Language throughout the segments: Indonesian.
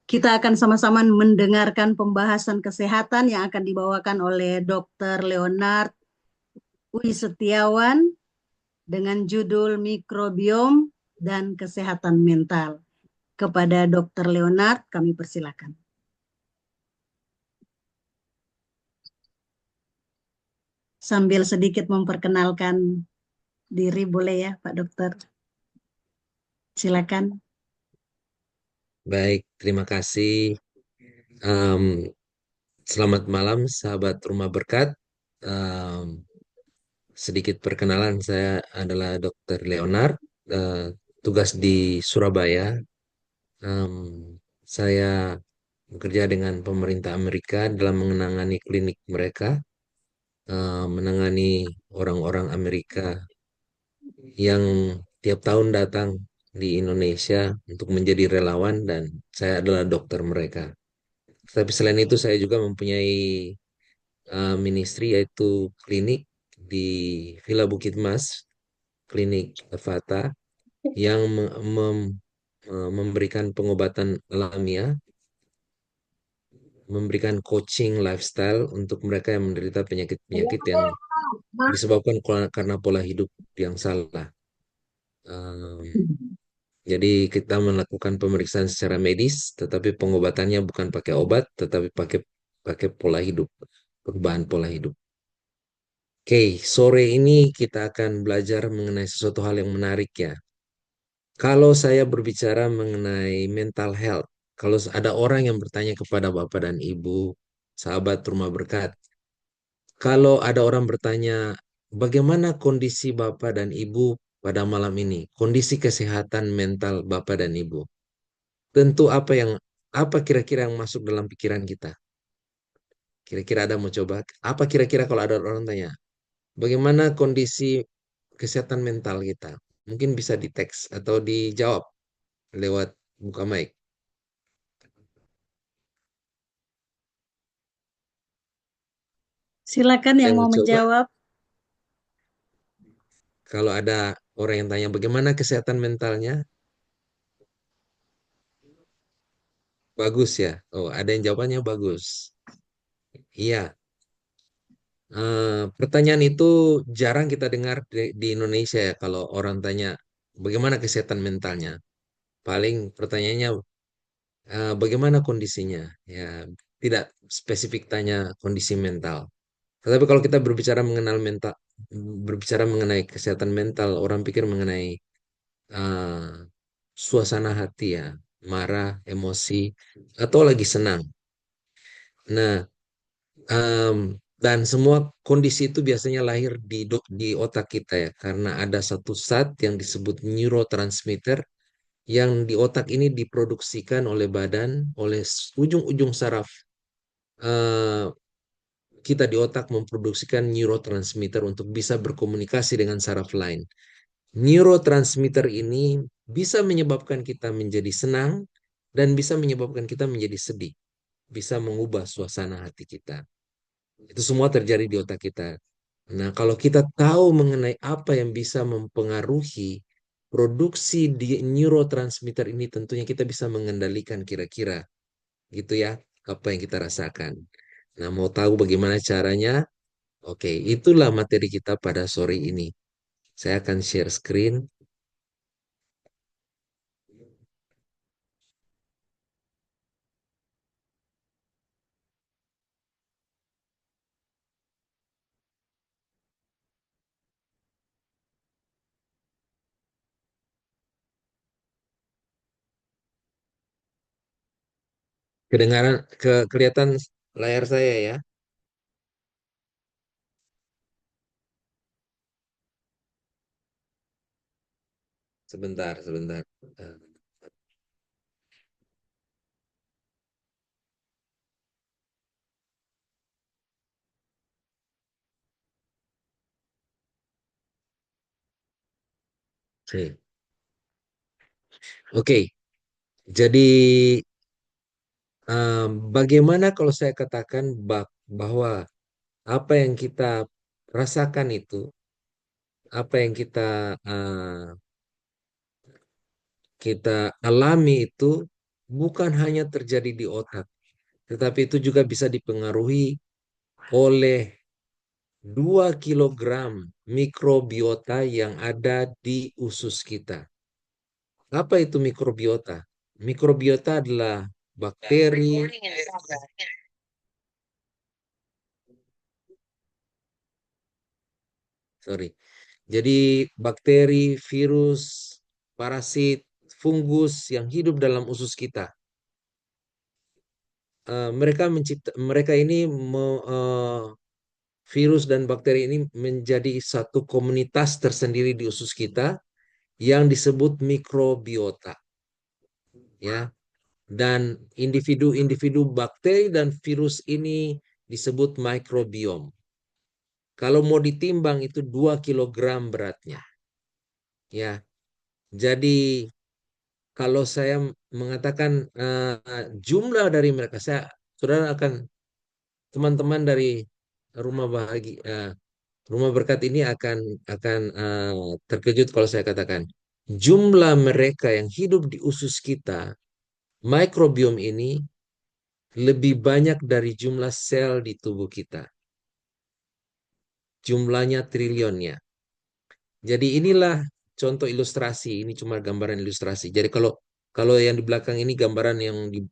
Kita akan sama-sama mendengarkan pembahasan kesehatan yang akan dibawakan oleh Dr. Leonard Wi Setiawan dengan judul Mikrobiom dan Kesehatan Mental. Kepada Dr. Leonard, kami persilakan. Sambil sedikit memperkenalkan diri, boleh ya, Pak Dokter? Silakan. Baik, terima kasih. Em, Selamat malam, sahabat Rumah Berkat. Em, Sedikit perkenalan, saya adalah Dr. Leonard, eh, tugas di Surabaya. Em, saya bekerja dengan pemerintah Amerika dalam menangani klinik mereka, menangani orang-orang Amerika yang tiap tahun datang di Indonesia untuk menjadi relawan dan saya adalah dokter mereka. Tapi selain itu saya juga mempunyai ministry yaitu klinik di Villa Bukit Mas, klinik Fata yang memberikan pengobatan alamiah, memberikan coaching lifestyle untuk mereka yang menderita penyakit-penyakit yang disebabkan karena pola hidup yang salah. Um, jadi kita melakukan pemeriksaan secara medis, tetapi pengobatannya bukan pakai obat, tetapi pakai pakai pola hidup, perubahan pola hidup. Oke, sore ini kita akan belajar mengenai sesuatu hal yang menarik ya. Kalau saya berbicara mengenai mental health, kalau ada orang yang bertanya kepada Bapak dan Ibu, sahabat rumah berkat, kalau ada orang bertanya, bagaimana kondisi Bapak dan Ibu pada malam ini? Kondisi kesehatan mental Bapak dan Ibu. Tentu apa kira-kira yang masuk dalam pikiran kita? Kira-kira ada mau coba? Apa kira-kira kalau ada orang tanya, bagaimana kondisi kesehatan mental kita? Mungkin bisa di teks atau dijawab lewat buka mic. Silakan Ada yang yang mau mau coba? menjawab. Kalau ada orang yang tanya bagaimana kesehatan mentalnya, bagus ya. Oh, ada yang jawabannya bagus. Iya, pertanyaan itu jarang kita dengar di Indonesia ya. Kalau orang tanya bagaimana kesehatan mentalnya, paling pertanyaannya bagaimana kondisinya. Ya, tidak spesifik tanya kondisi mental. Tetapi kalau kita berbicara mengenai kesehatan mental, orang pikir mengenai eh, suasana hati ya, marah, emosi, atau lagi senang. Nah, dan semua kondisi itu biasanya lahir di otak kita ya, karena ada satu zat yang disebut neurotransmitter yang di otak ini diproduksikan oleh badan, oleh ujung-ujung saraf eh, kita di otak memproduksikan neurotransmitter untuk bisa berkomunikasi dengan saraf lain. Neurotransmitter ini bisa menyebabkan kita menjadi senang dan bisa menyebabkan kita menjadi sedih, bisa mengubah suasana hati kita. Itu semua terjadi di otak kita. Nah, kalau kita tahu mengenai apa yang bisa mempengaruhi produksi di neurotransmitter ini, tentunya kita bisa mengendalikan kira-kira gitu ya, apa yang kita rasakan. Nah, mau tahu bagaimana caranya? Oke, itulah materi kita pada sore ini. Saya akan share screen. Kedengaran, kelihatan layar saya ya. Sebentar, sebentar. Oke, oke. Jadi bagaimana kalau saya katakan bahwa apa yang kita rasakan itu, apa yang kita alami itu bukan hanya terjadi di otak, tetapi itu juga bisa dipengaruhi oleh 2 kilogram mikrobiota yang ada di usus kita. Apa itu mikrobiota? Mikrobiota adalah bakteri, sorry. Jadi bakteri, virus, parasit, fungus yang hidup dalam usus kita. Mereka ini virus dan bakteri ini menjadi satu komunitas tersendiri di usus kita yang disebut mikrobiota, ya. Dan individu-individu bakteri dan virus ini disebut mikrobiom. Kalau mau ditimbang itu 2 kilogram beratnya, ya. Jadi kalau saya mengatakan jumlah dari mereka, saudara akan, teman-teman dari rumah bahagia, rumah berkat ini akan terkejut kalau saya katakan jumlah mereka yang hidup di usus kita, mikrobiom ini lebih banyak dari jumlah sel di tubuh kita. Jumlahnya trilionnya. Jadi inilah contoh ilustrasi. Ini cuma gambaran ilustrasi. Jadi kalau kalau yang di belakang ini gambaran yang di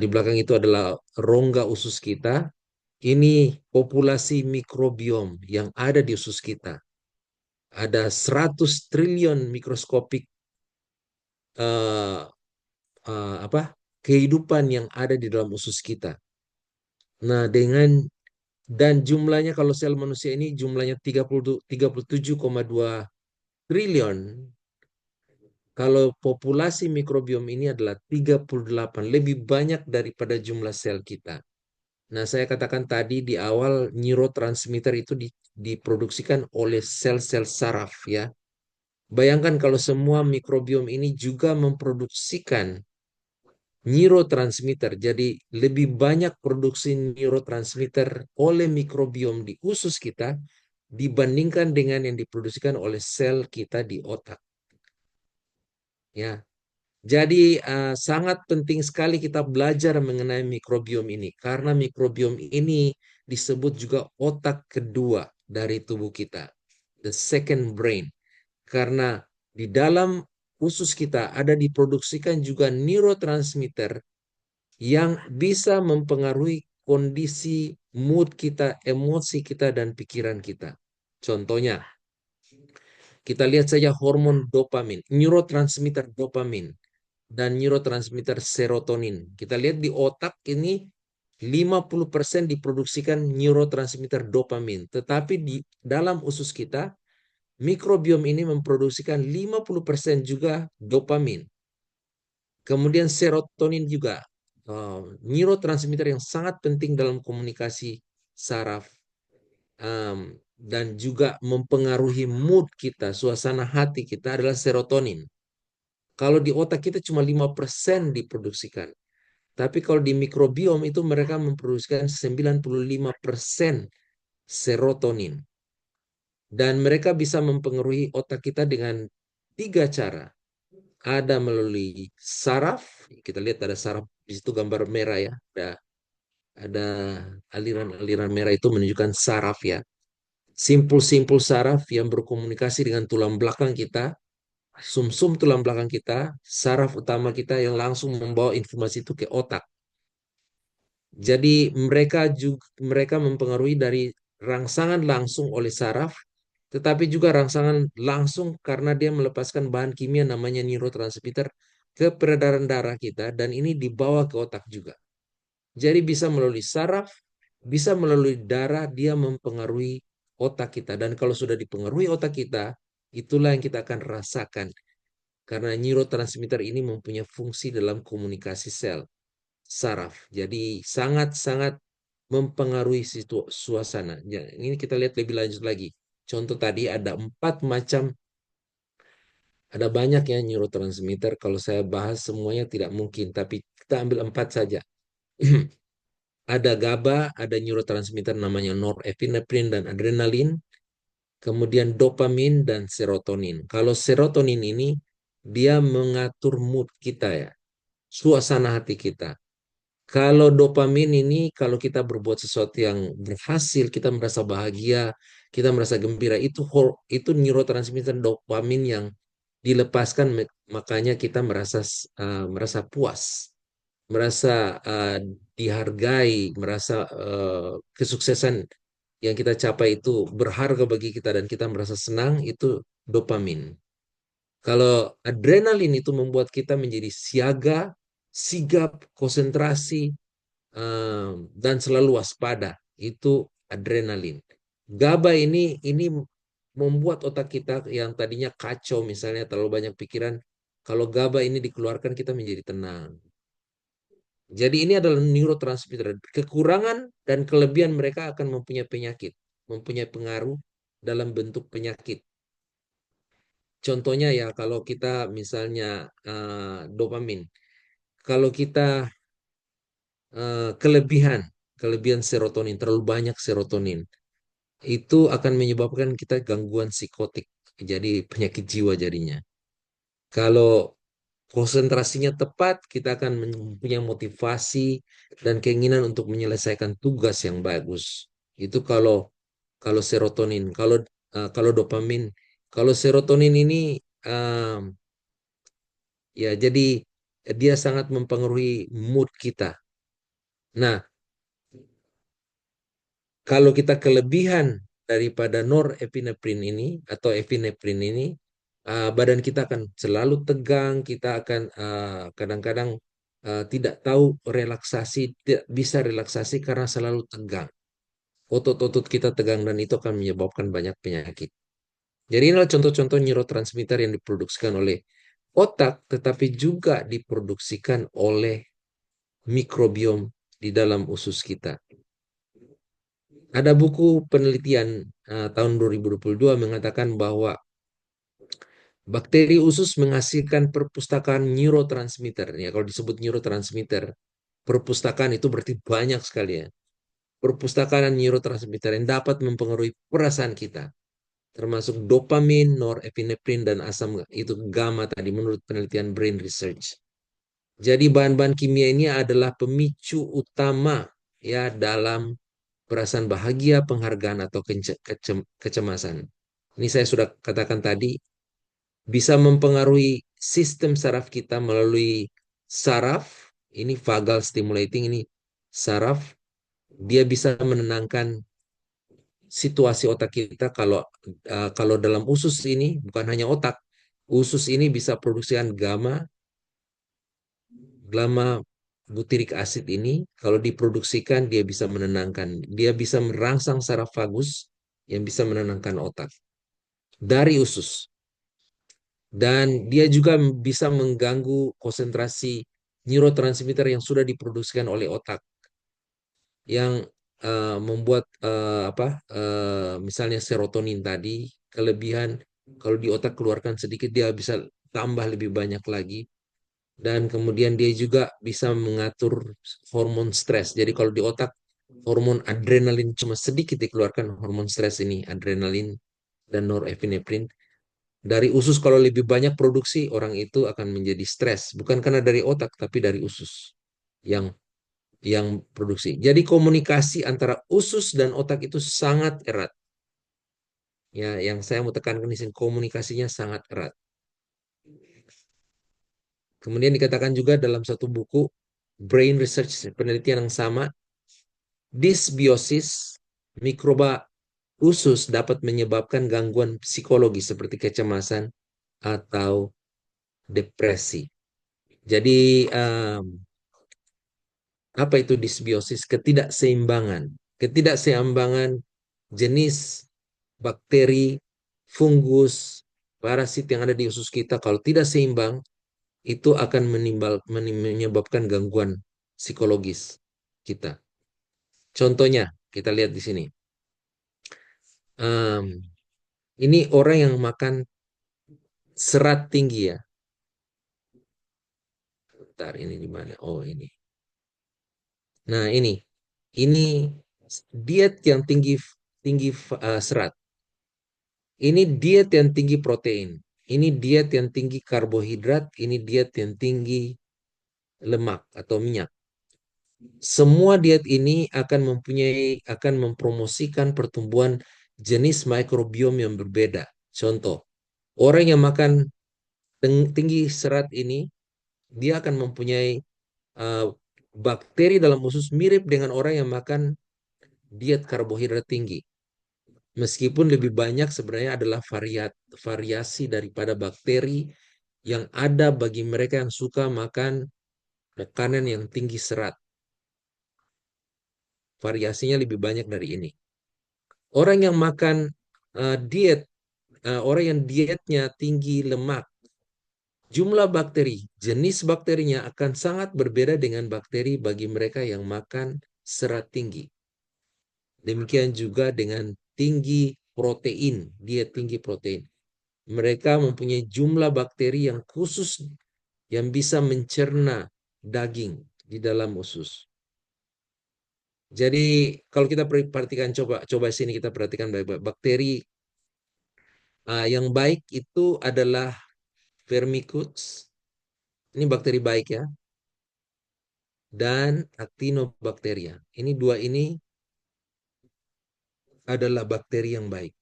belakang itu adalah rongga usus kita. Ini populasi mikrobiom yang ada di usus kita. Ada 100 triliun mikroskopik eh, apa kehidupan yang ada di dalam usus kita. Nah, dan jumlahnya kalau sel manusia ini jumlahnya 37,2 triliun. Kalau populasi mikrobiom ini adalah 38, lebih banyak daripada jumlah sel kita. Nah, saya katakan tadi di awal neurotransmitter itu diproduksikan oleh sel-sel saraf, ya. Bayangkan kalau semua mikrobiom ini juga memproduksikan neurotransmitter. Jadi lebih banyak produksi neurotransmitter oleh mikrobiom di usus kita dibandingkan dengan yang diproduksikan oleh sel kita di otak. Ya, jadi sangat penting sekali kita belajar mengenai mikrobiom ini karena mikrobiom ini disebut juga otak kedua dari tubuh kita, the second brain. Karena di dalam usus kita ada diproduksikan juga neurotransmitter yang bisa mempengaruhi kondisi mood kita, emosi kita, dan pikiran kita. Contohnya, kita lihat saja hormon dopamin, neurotransmitter dopamin, dan neurotransmitter serotonin. Kita lihat di otak ini 50% diproduksikan neurotransmitter dopamin. Tetapi di dalam usus kita, mikrobiom ini memproduksikan 50% juga dopamin. Kemudian serotonin juga, neurotransmitter yang sangat penting dalam komunikasi saraf, dan juga mempengaruhi mood kita, suasana hati kita adalah serotonin. Kalau di otak kita cuma 5% diproduksikan. Tapi kalau di mikrobiom itu mereka memproduksikan 95% serotonin. Dan mereka bisa mempengaruhi otak kita dengan 3 cara. Ada melalui saraf, kita lihat ada saraf di situ gambar merah, ya. Ada aliran-aliran merah itu menunjukkan saraf, ya. Simpul-simpul saraf yang berkomunikasi dengan tulang belakang kita, sumsum tulang belakang kita, saraf utama kita yang langsung membawa informasi itu ke otak. Jadi mereka mempengaruhi dari rangsangan langsung oleh saraf, tetapi juga rangsangan langsung karena dia melepaskan bahan kimia namanya neurotransmitter ke peredaran darah kita, dan ini dibawa ke otak juga. Jadi bisa melalui saraf, bisa melalui darah, dia mempengaruhi otak kita. Dan kalau sudah dipengaruhi otak kita, itulah yang kita akan rasakan. Karena neurotransmitter ini mempunyai fungsi dalam komunikasi sel saraf. Jadi sangat-sangat mempengaruhi suasana. Ya, ini kita lihat lebih lanjut lagi. Contoh tadi ada 4 macam, ada banyak ya neurotransmitter. Kalau saya bahas semuanya tidak mungkin, tapi kita ambil 4 saja. Ada GABA, ada neurotransmitter namanya norepinephrine dan adrenalin, kemudian dopamin dan serotonin. Kalau serotonin ini dia mengatur mood kita, ya. suasana hati kita. Kalau dopamin ini, kalau kita berbuat sesuatu yang berhasil, kita merasa bahagia, kita merasa gembira, itu neurotransmitter dopamin yang dilepaskan, makanya kita merasa puas, merasa dihargai, merasa kesuksesan yang kita capai itu berharga bagi kita dan kita merasa senang, itu dopamin. Kalau adrenalin itu membuat kita menjadi siaga, sigap, konsentrasi, dan selalu waspada. Itu adrenalin. GABA ini membuat otak kita yang tadinya kacau, misalnya terlalu banyak pikiran. Kalau GABA ini dikeluarkan, kita menjadi tenang. Jadi ini adalah neurotransmitter. Kekurangan dan kelebihan mereka akan mempunyai penyakit, mempunyai pengaruh dalam bentuk penyakit. Contohnya ya, kalau kita misalnya dopamin, kalau kita kelebihan, kelebihan serotonin, terlalu banyak serotonin, itu akan menyebabkan kita gangguan psikotik, jadi penyakit jiwa jadinya. Kalau konsentrasinya tepat, kita akan mempunyai motivasi dan keinginan untuk menyelesaikan tugas yang bagus. Itu kalau kalau serotonin, kalau dopamin, kalau serotonin ini ya jadi dia sangat mempengaruhi mood kita. Nah, kalau kita kelebihan daripada norepinephrine ini atau epinephrine ini, badan kita akan selalu tegang, kita akan kadang-kadang tidak tahu relaksasi, tidak bisa relaksasi karena selalu tegang. Otot-otot kita tegang dan itu akan menyebabkan banyak penyakit. Jadi inilah contoh-contoh neurotransmitter yang diproduksikan oleh otak, tetapi juga diproduksikan oleh mikrobiom di dalam usus kita. Ada buku penelitian tahun 2022 mengatakan bahwa bakteri usus menghasilkan perpustakaan neurotransmitter. Ya, kalau disebut neurotransmitter, perpustakaan itu berarti banyak sekali ya. Perpustakaan neurotransmitter yang dapat mempengaruhi perasaan kita, termasuk dopamin, norepinephrine, dan asam itu gamma tadi menurut penelitian Brain Research. Jadi bahan-bahan kimia ini adalah pemicu utama ya dalam perasaan bahagia, penghargaan, atau kecemasan. Ini saya sudah katakan tadi, bisa mempengaruhi sistem saraf kita melalui saraf, ini vagal stimulating, ini saraf, dia bisa menenangkan situasi otak kita kalau dalam usus ini, bukan hanya otak, usus ini bisa produksikan gamma, gamma butyric acid ini, kalau diproduksikan dia bisa menenangkan, dia bisa merangsang saraf vagus yang bisa menenangkan otak dari usus. Dan dia juga bisa mengganggu konsentrasi neurotransmitter yang sudah diproduksikan oleh otak, yang membuat misalnya serotonin tadi kelebihan, kalau di otak keluarkan sedikit dia bisa tambah lebih banyak lagi. Dan kemudian dia juga bisa mengatur hormon stres. Jadi kalau di otak hormon adrenalin cuma sedikit dikeluarkan, hormon stres ini adrenalin dan norepinephrine. Dari usus kalau lebih banyak produksi, orang itu akan menjadi stres. Bukan karena dari otak, tapi dari usus yang yang produksi. Jadi komunikasi antara usus dan otak itu sangat erat. Ya, yang saya mau tekankan di sini komunikasinya sangat erat. Kemudian dikatakan juga dalam satu buku Brain Research, penelitian yang sama, disbiosis mikroba usus dapat menyebabkan gangguan psikologi seperti kecemasan atau depresi. Jadi apa itu disbiosis? Ketidakseimbangan. Ketidakseimbangan jenis bakteri, fungus, parasit yang ada di usus kita kalau tidak seimbang itu akan menyebabkan gangguan psikologis kita. Contohnya kita lihat di sini. Um, ini orang yang makan serat tinggi ya. Bentar, ini di mana? Oh, ini. Nah, ini diet yang tinggi tinggi serat. Ini diet yang tinggi protein. Ini diet yang tinggi karbohidrat. Ini diet yang tinggi lemak atau minyak. Semua diet ini akan mempromosikan pertumbuhan jenis mikrobiom yang berbeda. Contoh, orang yang makan tinggi serat ini, dia akan mempunyai uh, bakteri dalam usus mirip dengan orang yang makan diet karbohidrat tinggi. Meskipun lebih banyak sebenarnya adalah variasi daripada bakteri yang ada bagi mereka yang suka makan makanan yang tinggi serat. Variasinya lebih banyak dari ini. Orang yang makan orang yang dietnya tinggi lemak, jumlah bakteri, jenis bakterinya akan sangat berbeda dengan bakteri bagi mereka yang makan serat tinggi. Demikian juga dengan tinggi protein, diet tinggi protein. Mereka mempunyai jumlah bakteri yang khusus yang bisa mencerna daging di dalam usus. Jadi kalau kita perhatikan, coba sini kita perhatikan baik-baik. Bakteri yang baik itu adalah Firmicutes, ini bakteri baik ya, dan Actinobacteria. Ini dua ini adalah bakteri yang baik.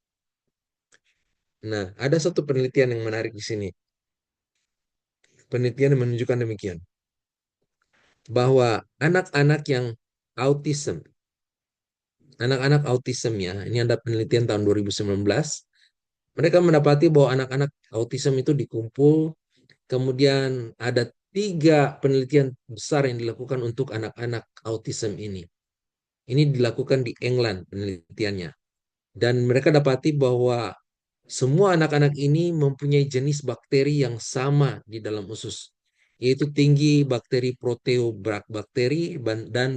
Nah, ada satu penelitian yang menarik di sini. Penelitian yang menunjukkan demikian, bahwa anak-anak yang autism, anak-anak autism ya, ini ada penelitian tahun 2019, mereka mendapati bahwa anak-anak autism itu dikumpul, kemudian ada 3 penelitian besar yang dilakukan untuk anak-anak autism ini. Ini dilakukan di England penelitiannya. Dan mereka dapati bahwa semua anak-anak ini mempunyai jenis bakteri yang sama di dalam usus, yaitu tinggi bakteri proteobakteri dan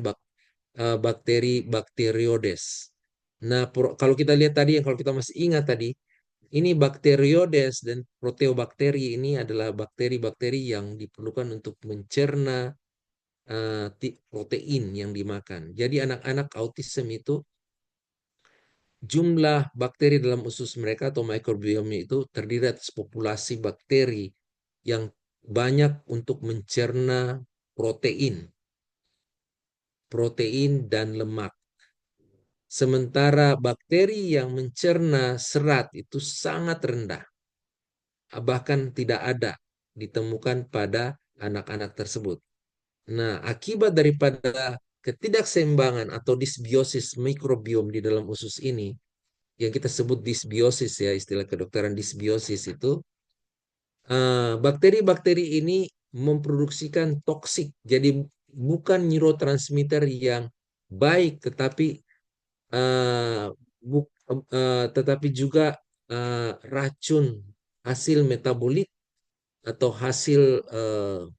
bakteri Bacteroides. Nah, kalau kita lihat tadi, kalau kita masih ingat tadi, ini Bacteroides dan proteobakteri ini adalah bakteri-bakteri yang diperlukan untuk mencerna protein yang dimakan. Jadi anak-anak autism itu jumlah bakteri dalam usus mereka atau mikrobiomnya itu terdiri atas populasi bakteri yang banyak untuk mencerna protein, protein dan lemak. Sementara bakteri yang mencerna serat itu sangat rendah, bahkan tidak ada ditemukan pada anak-anak tersebut. Nah, akibat daripada ketidakseimbangan atau disbiosis mikrobiom di dalam usus ini, yang kita sebut disbiosis ya, istilah kedokteran disbiosis itu, bakteri-bakteri ini memproduksikan toksik. Jadi bukan neurotransmitter yang baik, tetapi uh, tetapi juga racun hasil metabolit atau uh,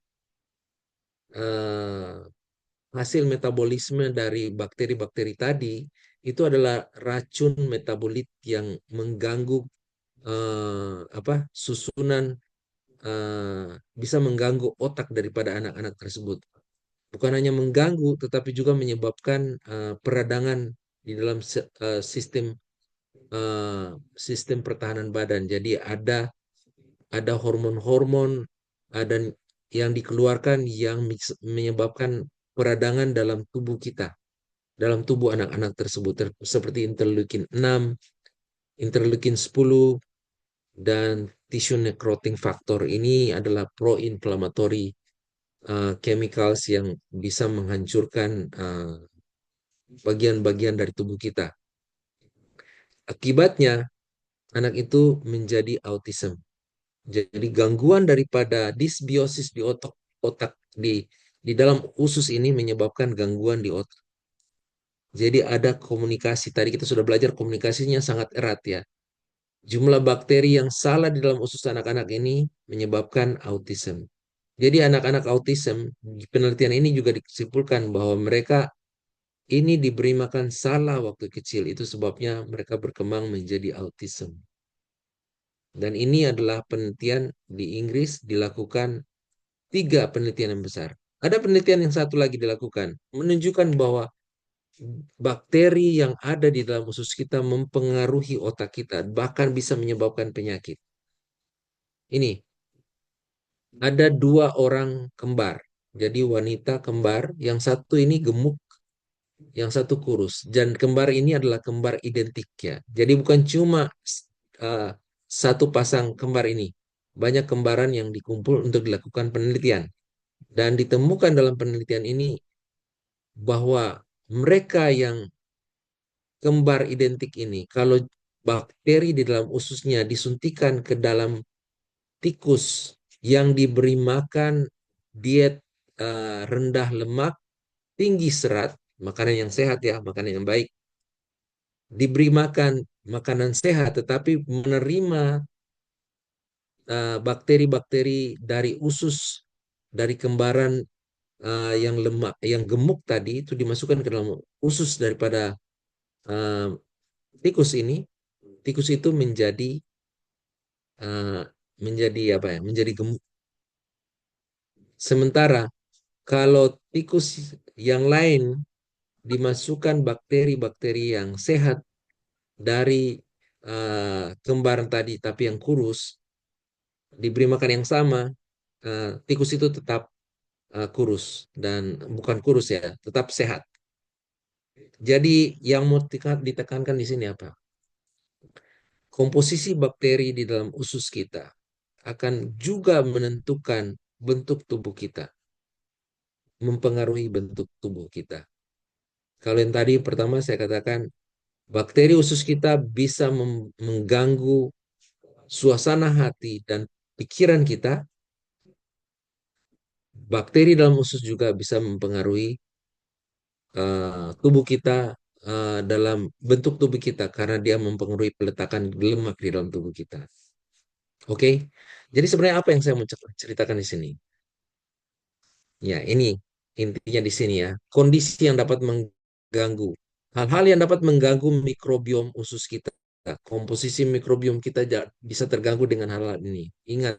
uh, hasil metabolisme dari bakteri-bakteri tadi itu adalah racun metabolit yang mengganggu susunan, bisa mengganggu otak daripada anak-anak tersebut. Bukan hanya mengganggu, tetapi juga menyebabkan peradangan di dalam sistem sistem pertahanan badan. Jadi ada hormon-hormon dan yang dikeluarkan yang menyebabkan peradangan dalam tubuh kita, dalam tubuh anak-anak tersebut, seperti interleukin 6, interleukin 10, dan tissue necrotic factor. Ini adalah pro-inflammatory chemicals yang bisa menghancurkan bagian-bagian dari tubuh kita. Akibatnya, anak itu menjadi autism. Jadi gangguan daripada disbiosis di otak di dalam usus ini menyebabkan gangguan di otak. Jadi ada komunikasi. Tadi kita sudah belajar komunikasinya sangat erat ya. Jumlah bakteri yang salah di dalam usus anak-anak ini menyebabkan autism. Jadi anak-anak autism, penelitian ini juga disimpulkan bahwa mereka ini diberi makan salah waktu kecil. Itu sebabnya mereka berkembang menjadi autism. Dan ini adalah penelitian di Inggris, dilakukan 3 penelitian yang besar. Ada penelitian yang satu lagi dilakukan, menunjukkan bahwa bakteri yang ada di dalam usus kita mempengaruhi otak kita, bahkan bisa menyebabkan penyakit. Ini, ada 2 orang kembar. Jadi wanita kembar, yang satu ini gemuk, yang satu kurus. Dan kembar ini adalah kembar identik ya. Jadi bukan cuma uh, satu pasang kembar ini. Banyak kembaran yang dikumpul untuk dilakukan penelitian. Dan ditemukan dalam penelitian ini bahwa mereka yang kembar identik ini, kalau bakteri di dalam ususnya disuntikan ke dalam tikus yang diberi makan diet rendah lemak, tinggi serat, makanan yang sehat ya, makanan yang baik, diberi makan makanan sehat, tetapi menerima bakteri-bakteri dari usus dari kembaran yang lemak, yang gemuk tadi itu dimasukkan ke dalam usus daripada uh, tikus ini, tikus itu uh, menjadi apa ya? Menjadi gemuk. Sementara kalau tikus yang lain dimasukkan bakteri-bakteri yang sehat dari kembaran tadi, tapi yang kurus, diberi makan yang sama, tikus itu tetap kurus dan bukan kurus ya, tetap sehat. Jadi yang mau ditekankan di sini apa? Komposisi bakteri di dalam usus kita akan juga menentukan bentuk tubuh kita, mempengaruhi bentuk tubuh kita. Kalau yang tadi pertama saya katakan, bakteri usus kita bisa mengganggu suasana hati dan pikiran kita. Bakteri dalam usus juga bisa mempengaruhi tubuh kita, dalam bentuk tubuh kita karena dia mempengaruhi peletakan lemak di dalam tubuh kita. Oke, jadi sebenarnya apa yang saya mau ceritakan di sini? Ya, ini intinya di sini ya. Kondisi yang dapat mengganggu. Hal-hal yang dapat mengganggu mikrobiom usus kita. Komposisi mikrobiom kita bisa terganggu dengan hal-hal ini. Ingat,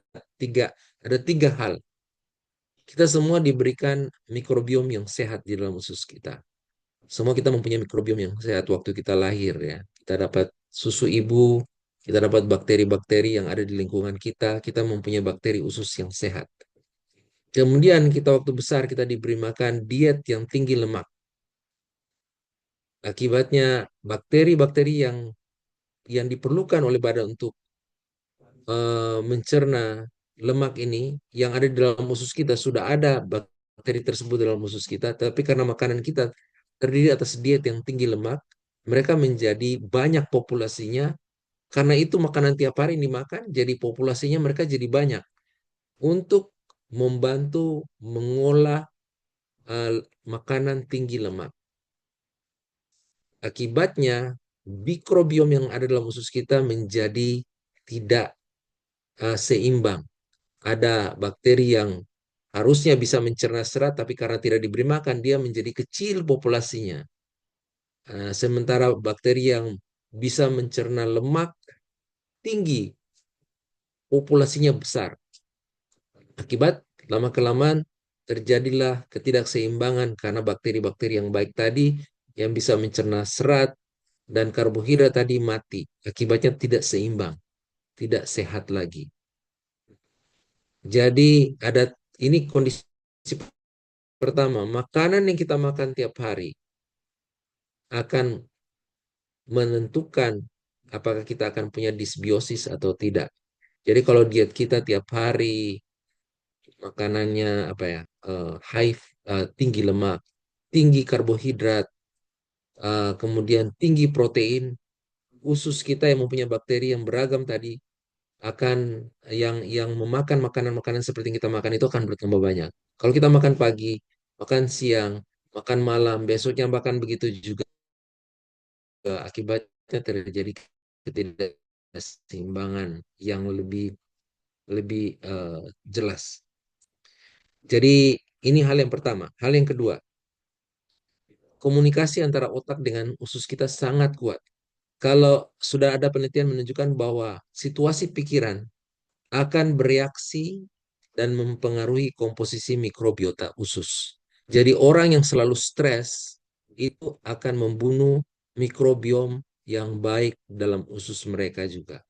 ada tiga hal. Kita semua diberikan mikrobiom yang sehat di dalam usus kita. Semua kita mempunyai mikrobiom yang sehat waktu kita lahir ya. Kita dapat susu ibu, kita dapat bakteri-bakteri yang ada di lingkungan kita, kita mempunyai bakteri usus yang sehat. Kemudian kita waktu besar kita diberi makan diet yang tinggi lemak. Akibatnya bakteri-bakteri yang diperlukan oleh badan untuk mencerna lemak ini yang ada di dalam usus kita, sudah ada bakteri tersebut dalam usus kita, tapi karena makanan kita terdiri atas diet yang tinggi lemak, mereka menjadi banyak populasinya. Karena itu makanan tiap hari dimakan, jadi populasinya mereka jadi banyak untuk membantu mengolah makanan tinggi lemak. Akibatnya mikrobiom yang ada dalam usus kita menjadi tidak seimbang. Ada bakteri yang harusnya bisa mencerna serat, tapi karena tidak diberi makan, dia menjadi kecil populasinya. Sementara bakteri yang bisa mencerna lemak tinggi, populasinya besar. Akibat lama-kelamaan terjadilah ketidakseimbangan karena bakteri-bakteri yang baik tadi yang bisa mencerna serat dan karbohidrat tadi mati. Akibatnya tidak seimbang, tidak sehat lagi. Jadi ada ini kondisi pertama, makanan yang kita makan tiap hari akan menentukan apakah kita akan punya disbiosis atau tidak. Jadi kalau diet kita tiap hari makanannya apa ya, tinggi lemak, tinggi karbohidrat, kemudian tinggi protein, usus kita yang mempunyai bakteri yang beragam tadi akan yang memakan makanan-makanan seperti yang kita makan itu akan bertambah banyak. Kalau kita makan pagi, makan siang, makan malam, besoknya makan begitu juga, akibatnya terjadi ketidakseimbangan yang lebih lebih jelas. Jadi ini hal yang pertama. Hal yang kedua, komunikasi antara otak dengan usus kita sangat kuat. Kalau sudah ada penelitian menunjukkan bahwa situasi pikiran akan bereaksi dan mempengaruhi komposisi mikrobiota usus. Jadi orang yang selalu stres itu akan membunuh mikrobiom yang baik dalam usus mereka juga.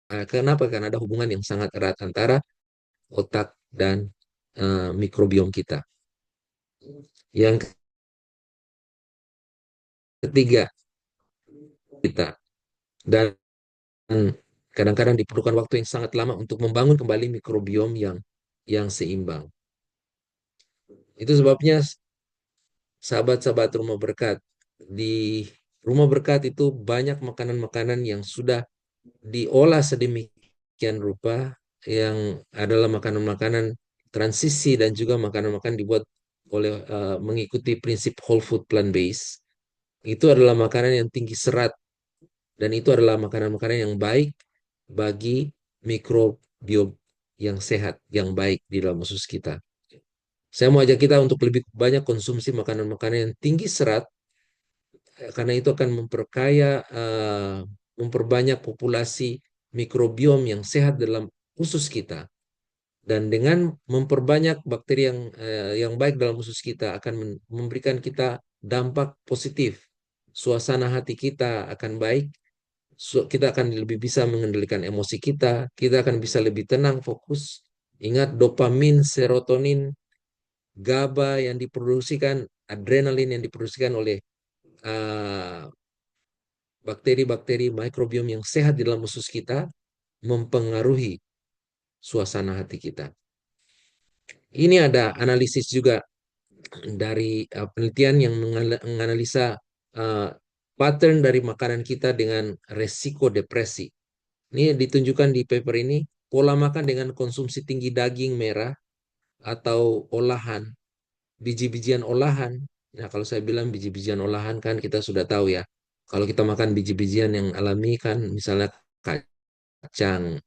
Kenapa? Karena ada hubungan yang sangat erat antara otak dan mikrobiom kita. Yang ketiga, kita dan kadang-kadang diperlukan waktu yang sangat lama untuk membangun kembali mikrobiom yang seimbang. Itu sebabnya sahabat-sahabat rumah berkat, di rumah berkat itu banyak makanan-makanan yang sudah diolah sedemikian rupa, yang adalah makanan-makanan transisi dan juga makanan-makanan dibuat oleh mengikuti prinsip whole food plant based. Itu adalah makanan yang tinggi serat dan itu adalah makanan-makanan yang baik bagi mikrobiom yang sehat, yang baik di dalam usus kita. Saya mau ajak kita untuk lebih banyak konsumsi makanan-makanan yang tinggi serat, karena itu akan memperbanyak populasi mikrobiom yang sehat dalam usus kita. Dan dengan memperbanyak bakteri yang baik dalam usus kita akan memberikan kita dampak positif. Suasana hati kita akan baik, kita akan lebih bisa mengendalikan emosi kita akan bisa lebih tenang, fokus. Ingat dopamin, serotonin, GABA yang diproduksikan, adrenalin yang diproduksikan oleh uh, bakteri-bakteri mikrobiom yang sehat di dalam usus kita mempengaruhi suasana hati kita. Ini ada analisis juga dari penelitian yang menganalisa uh, pattern dari makanan kita dengan resiko depresi. Ini ditunjukkan di paper ini, pola makan dengan konsumsi tinggi daging merah atau olahan, biji-bijian olahan. Nah, kalau saya bilang biji-bijian olahan kan kita sudah tahu ya. Kalau kita makan biji-bijian yang alami kan misalnya kacang,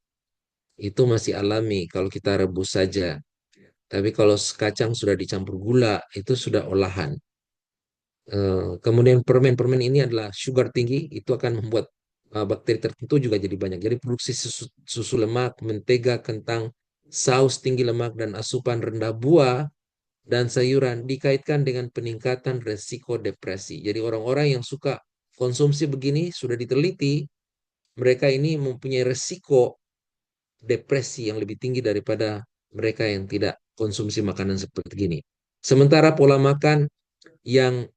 itu masih alami kalau kita rebus saja. Tapi kalau kacang sudah dicampur gula, itu sudah olahan. Kemudian permen-permen ini adalah sugar tinggi, itu akan membuat bakteri tertentu juga jadi banyak. Jadi produksi susu lemak, mentega, kentang, saus tinggi lemak, dan asupan rendah buah dan sayuran dikaitkan dengan peningkatan resiko depresi. Jadi orang-orang yang suka konsumsi begini sudah diteliti, mereka ini mempunyai resiko depresi yang lebih tinggi daripada mereka yang tidak konsumsi makanan seperti ini. Sementara pola makan yang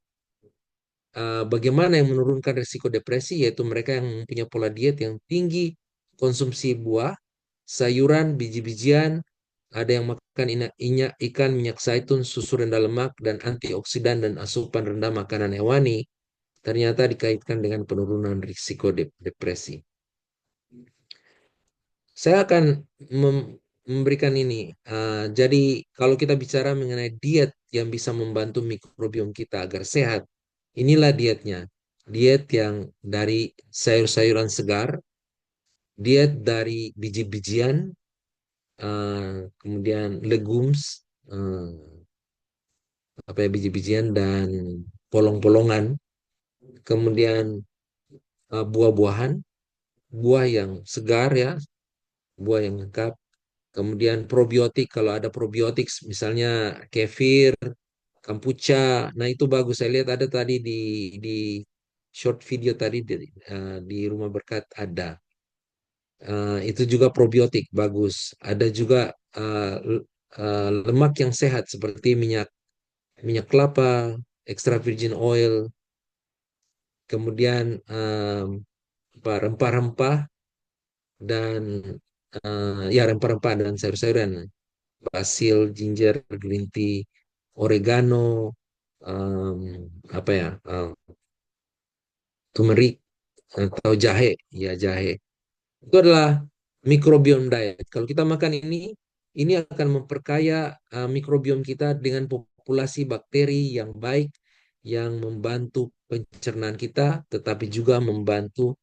bagaimana yang menurunkan risiko depresi, yaitu mereka yang punya pola diet yang tinggi konsumsi buah, sayuran, biji-bijian, ada yang makan ikan, minyak zaitun, susu rendah lemak, dan antioksidan dan asupan rendah makanan hewani, ternyata dikaitkan dengan penurunan risiko depresi. Saya akan memberikan ini. Jadi kalau kita bicara mengenai diet yang bisa membantu mikrobiom kita agar sehat, inilah dietnya. Diet yang dari sayur-sayuran segar, diet dari biji-bijian, kemudian legumes, eh, apa ya, biji-bijian dan polong-polongan, kemudian buah-buahan, buah yang segar ya, buah yang lengkap. Kemudian probiotik, kalau ada probiotik misalnya kefir, kombucha, nah itu bagus. Saya lihat ada tadi di short video tadi di Rumah Berkat ada. Itu juga probiotik bagus. Ada juga lemak yang sehat seperti minyak minyak kelapa, extra virgin oil, kemudian rempah-rempah dan ya rempah-rempah dan sayur-sayuran, basil, ginger, green tea, oregano, em, apa ya, turmeric atau jahe, ya jahe. Itu adalah microbiome diet. Kalau kita makan ini akan memperkaya mikrobiom kita dengan populasi bakteri yang baik, yang membantu pencernaan kita, tetapi juga membantu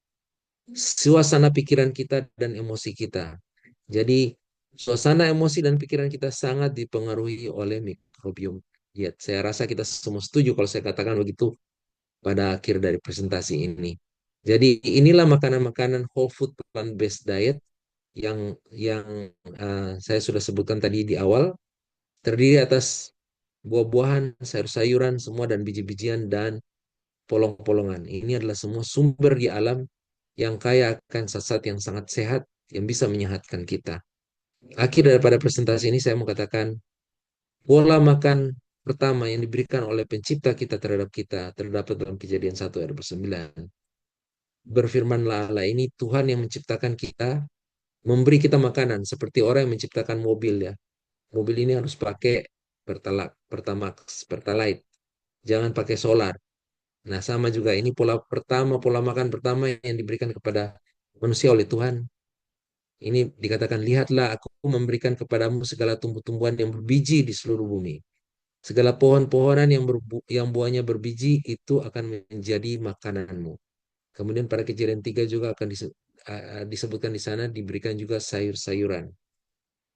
suasana pikiran kita dan emosi kita. Jadi suasana emosi dan pikiran kita sangat dipengaruhi oleh mikrobiom diet. Saya rasa kita semua setuju kalau saya katakan begitu pada akhir dari presentasi ini. Jadi inilah makanan-makanan whole food plant-based diet yang saya sudah sebutkan tadi di awal, terdiri atas buah-buahan, sayur-sayuran semua dan biji-bijian dan polong-polongan. Ini adalah semua sumber di alam yang kaya akan zat yang sangat sehat yang bisa menyehatkan kita. Akhir daripada presentasi ini saya mau katakan, pola makan pertama yang diberikan oleh pencipta kita terdapat dalam Kejadian 1 ayat 9. Berfirmanlah Allah, ini Tuhan yang menciptakan kita, memberi kita makanan seperti orang yang menciptakan mobil ya. Mobil ini harus pakai Pertamax, Pertalite. Jangan pakai solar. Nah, sama juga ini pola makan pertama yang diberikan kepada manusia oleh Tuhan. Ini dikatakan, lihatlah aku memberikan kepadamu segala tumbuh-tumbuhan yang berbiji di seluruh bumi. Segala pohon-pohonan yang buahnya berbiji itu akan menjadi makananmu. Kemudian pada Kejadian 3 juga akan disebutkan di sana diberikan juga sayur-sayuran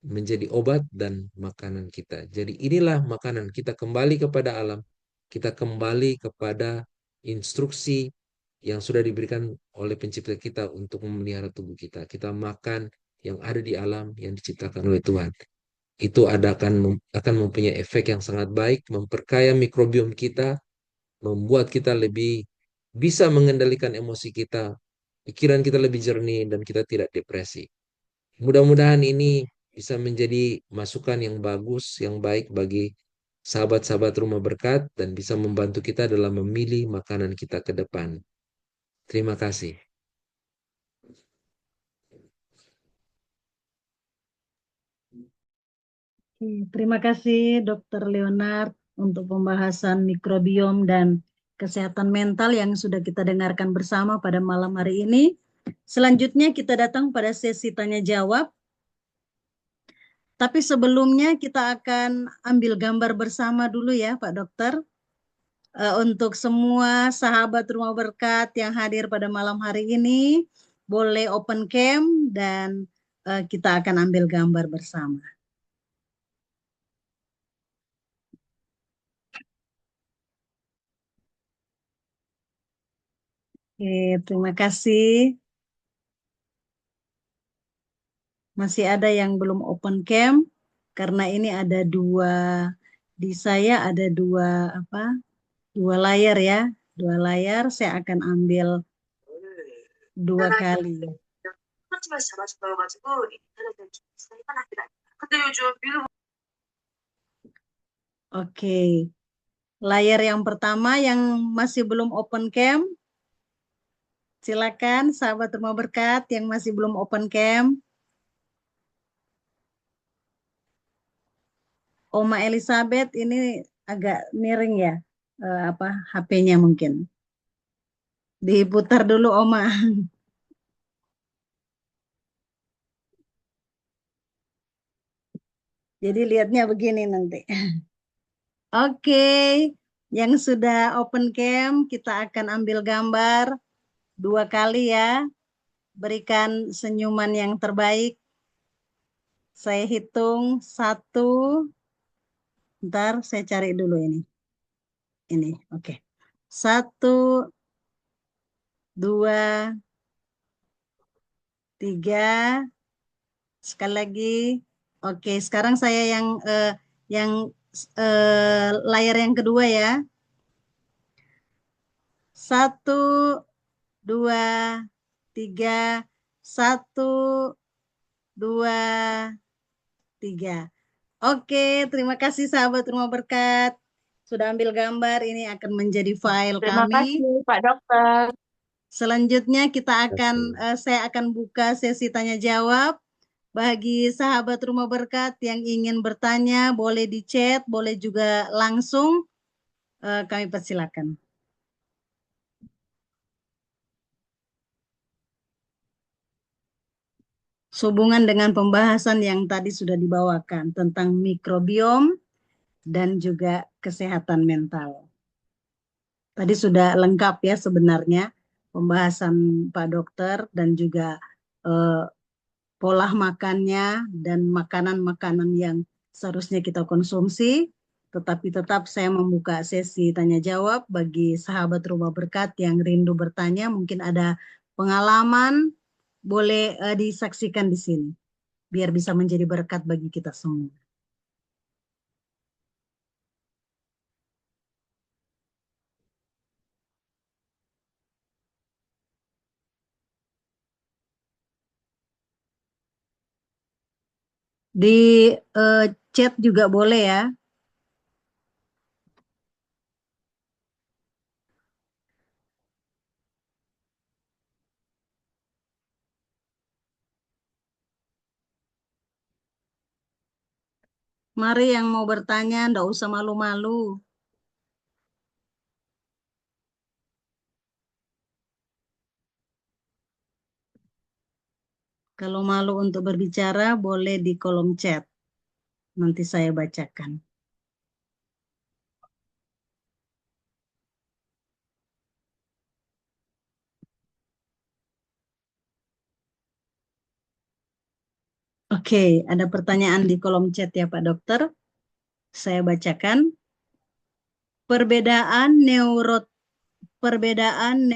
menjadi obat dan makanan kita. Jadi inilah makanan kita kembali kepada alam, kita kembali kepada instruksi yang sudah diberikan oleh pencipta kita untuk memelihara tubuh kita. Kita makan yang ada di alam yang diciptakan oleh Tuhan. Itu akan mempunyai efek yang sangat baik, memperkaya mikrobiom kita, membuat kita lebih bisa mengendalikan emosi kita, pikiran kita lebih jernih, dan kita tidak depresi. Mudah-mudahan ini bisa menjadi masukan yang bagus, yang baik bagi sahabat-sahabat Rumah Berkat dan bisa membantu kita dalam memilih makanan kita ke depan. Terima kasih. Terima kasih Dr. Leonard untuk pembahasan mikrobiom dan kesehatan mental yang sudah kita dengarkan bersama pada malam hari ini. Selanjutnya kita datang pada sesi tanya jawab. Tapi sebelumnya kita akan ambil gambar bersama dulu ya Pak Dokter. Untuk semua sahabat Rumah Berkat yang hadir pada malam hari ini, boleh open cam dan kita akan ambil gambar bersama. Oke, terima kasih. Masih ada yang belum open cam karena ini ada dua, di saya ada dua layar ya, dua layar. Saya akan ambil dua kali. Oke, layar yang pertama yang masih belum open cam, silakan sahabat Rumah Berkat yang masih belum open cam. Oma Elizabeth ini agak miring ya, HP-nya mungkin. Diputar dulu Oma. Jadi lihatnya begini nanti. Oke, yang sudah open cam kita akan ambil gambar dua kali ya. Berikan senyuman yang terbaik. Saya hitung 1. Ntar saya cari dulu ini. Ini, oke. 1, 2, 3. Sekali lagi. Oke, sekarang saya yang layar yang kedua ya. 1, 2, 3. 1, 2, 3. Oke, terima kasih sahabat Rumah Berkat. Sudah ambil gambar, ini akan menjadi file Terima kami. kasih Pak Dokter. Selanjutnya Kasih. saya akan buka sesi tanya jawab. Bagi sahabat Rumah Berkat yang ingin bertanya, boleh di chat, boleh juga langsung. Kami persilakan. Sehubungan dengan pembahasan yang tadi sudah dibawakan tentang mikrobiom dan juga kesehatan mental. Tadi sudah lengkap ya sebenarnya pembahasan Pak Dokter dan juga eh, pola makannya dan makanan-makanan yang seharusnya kita konsumsi. Tetapi tetap saya membuka sesi tanya jawab bagi sahabat Rumah Berkat yang rindu bertanya. Mungkin ada pengalaman, boleh disaksikan di sini. Biar bisa menjadi berkat bagi kita semua. Di chat juga boleh ya. Mari yang mau bertanya, ndak usah malu-malu. Kalau malu untuk berbicara, boleh di kolom chat. Nanti saya bacakan. Oke, ada pertanyaan di kolom chat ya Pak Dokter. Saya bacakan. Perbedaan neuro perbedaan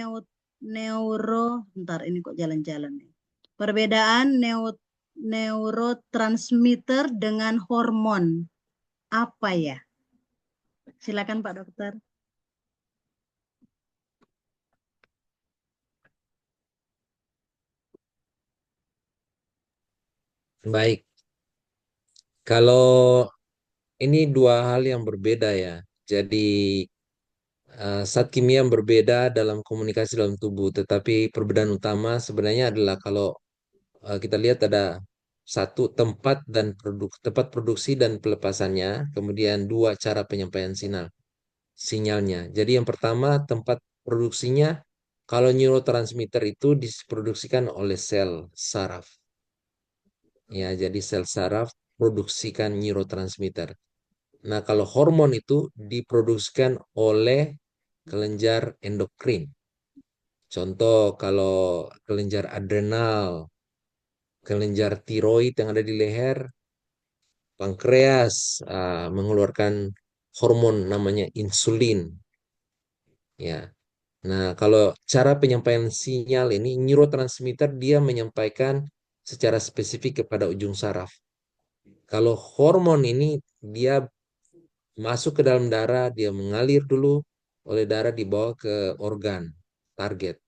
neuro bentar ini kok jalan-jalan nih. Perbedaan neurotransmitter dengan hormon apa ya? Silakan Pak Dokter. Baik, kalau ini dua hal yang berbeda ya. Jadi zat kimia yang berbeda dalam komunikasi dalam tubuh, tetapi perbedaan utama sebenarnya adalah kalau kita lihat ada satu tempat produksi dan pelepasannya, kemudian dua cara penyampaian sinyalnya. Jadi yang pertama tempat produksinya, kalau neurotransmitter itu diproduksikan oleh sel saraf. Ya, jadi sel saraf produksikan neurotransmitter. Nah, kalau hormon itu diproduksikan oleh kelenjar endokrin. Contoh kalau kelenjar adrenal, kelenjar tiroid yang ada di leher, pankreas mengeluarkan hormon namanya insulin. Ya. Nah, kalau cara penyampaian sinyal ini neurotransmitter dia menyampaikan secara spesifik kepada ujung saraf. Kalau hormon ini dia masuk ke dalam darah, dia mengalir dulu oleh darah dibawa ke organ target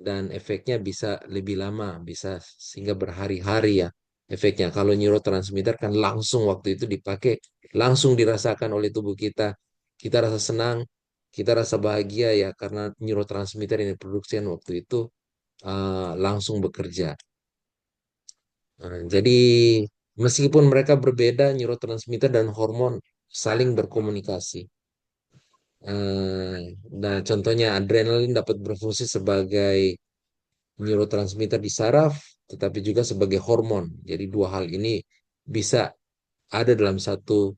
dan efeknya bisa lebih lama, bisa sehingga berhari-hari ya efeknya. Kalau neurotransmitter kan langsung waktu itu dipakai, langsung dirasakan oleh tubuh kita. Kita rasa senang, kita rasa bahagia ya karena neurotransmitter yang diproduksi waktu itu langsung bekerja. Jadi meskipun mereka berbeda, neurotransmitter dan hormon saling berkomunikasi. Nah, contohnya adrenalin dapat berfungsi sebagai neurotransmitter di saraf, tetapi juga sebagai hormon. Jadi dua hal ini bisa ada dalam satu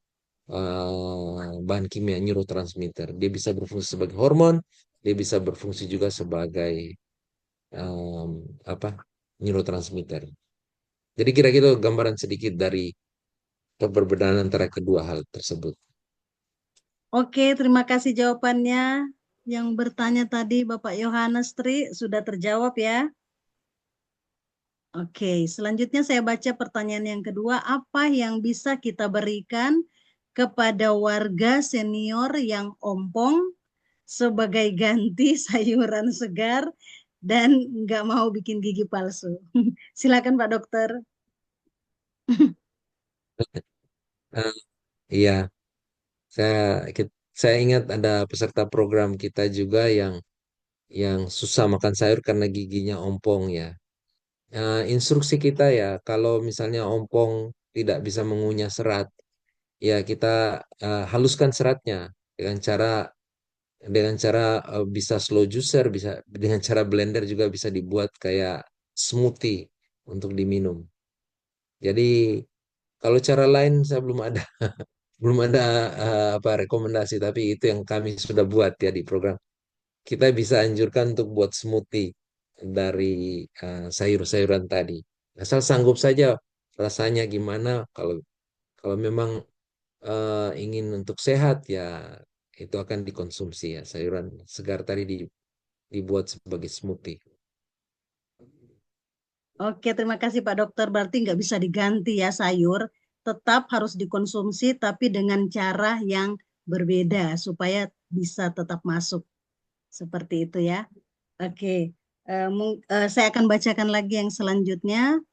bahan kimia neurotransmitter. Dia bisa berfungsi sebagai hormon, dia bisa berfungsi juga sebagai em, apa neurotransmitter. Jadi kira-kira gambaran sedikit dari perbedaan antara kedua hal tersebut. Oke, terima kasih jawabannya. Yang bertanya tadi Bapak Yohanes Tri sudah terjawab ya. Oke, selanjutnya saya baca pertanyaan yang kedua. Apa yang bisa kita berikan kepada warga senior yang ompong sebagai ganti sayuran segar dan nggak mau bikin gigi palsu? Silakan Pak Dokter. Eh, iya, saya saya ingat ada peserta program kita juga yang susah makan sayur karena giginya ompong ya. Instruksi kita ya, kalau misalnya ompong tidak bisa mengunyah serat, ya kita haluskan seratnya dengan cara bisa slow juicer, bisa dengan cara blender juga bisa dibuat kayak smoothie untuk diminum. Jadi kalau cara lain saya belum ada apa rekomendasi, tapi itu yang kami sudah buat ya di program. Kita bisa anjurkan untuk buat smoothie dari sayur-sayuran tadi. Asal sanggup saja rasanya gimana. Kalau kalau memang ingin untuk sehat ya itu akan dikonsumsi ya sayuran segar tadi dibuat sebagai smoothie. Oke, terima kasih Pak Dokter. Berarti nggak bisa diganti ya sayur, tetap harus dikonsumsi tapi dengan cara yang berbeda supaya bisa tetap masuk. Seperti itu ya. Oke, saya akan bacakan lagi yang selanjutnya.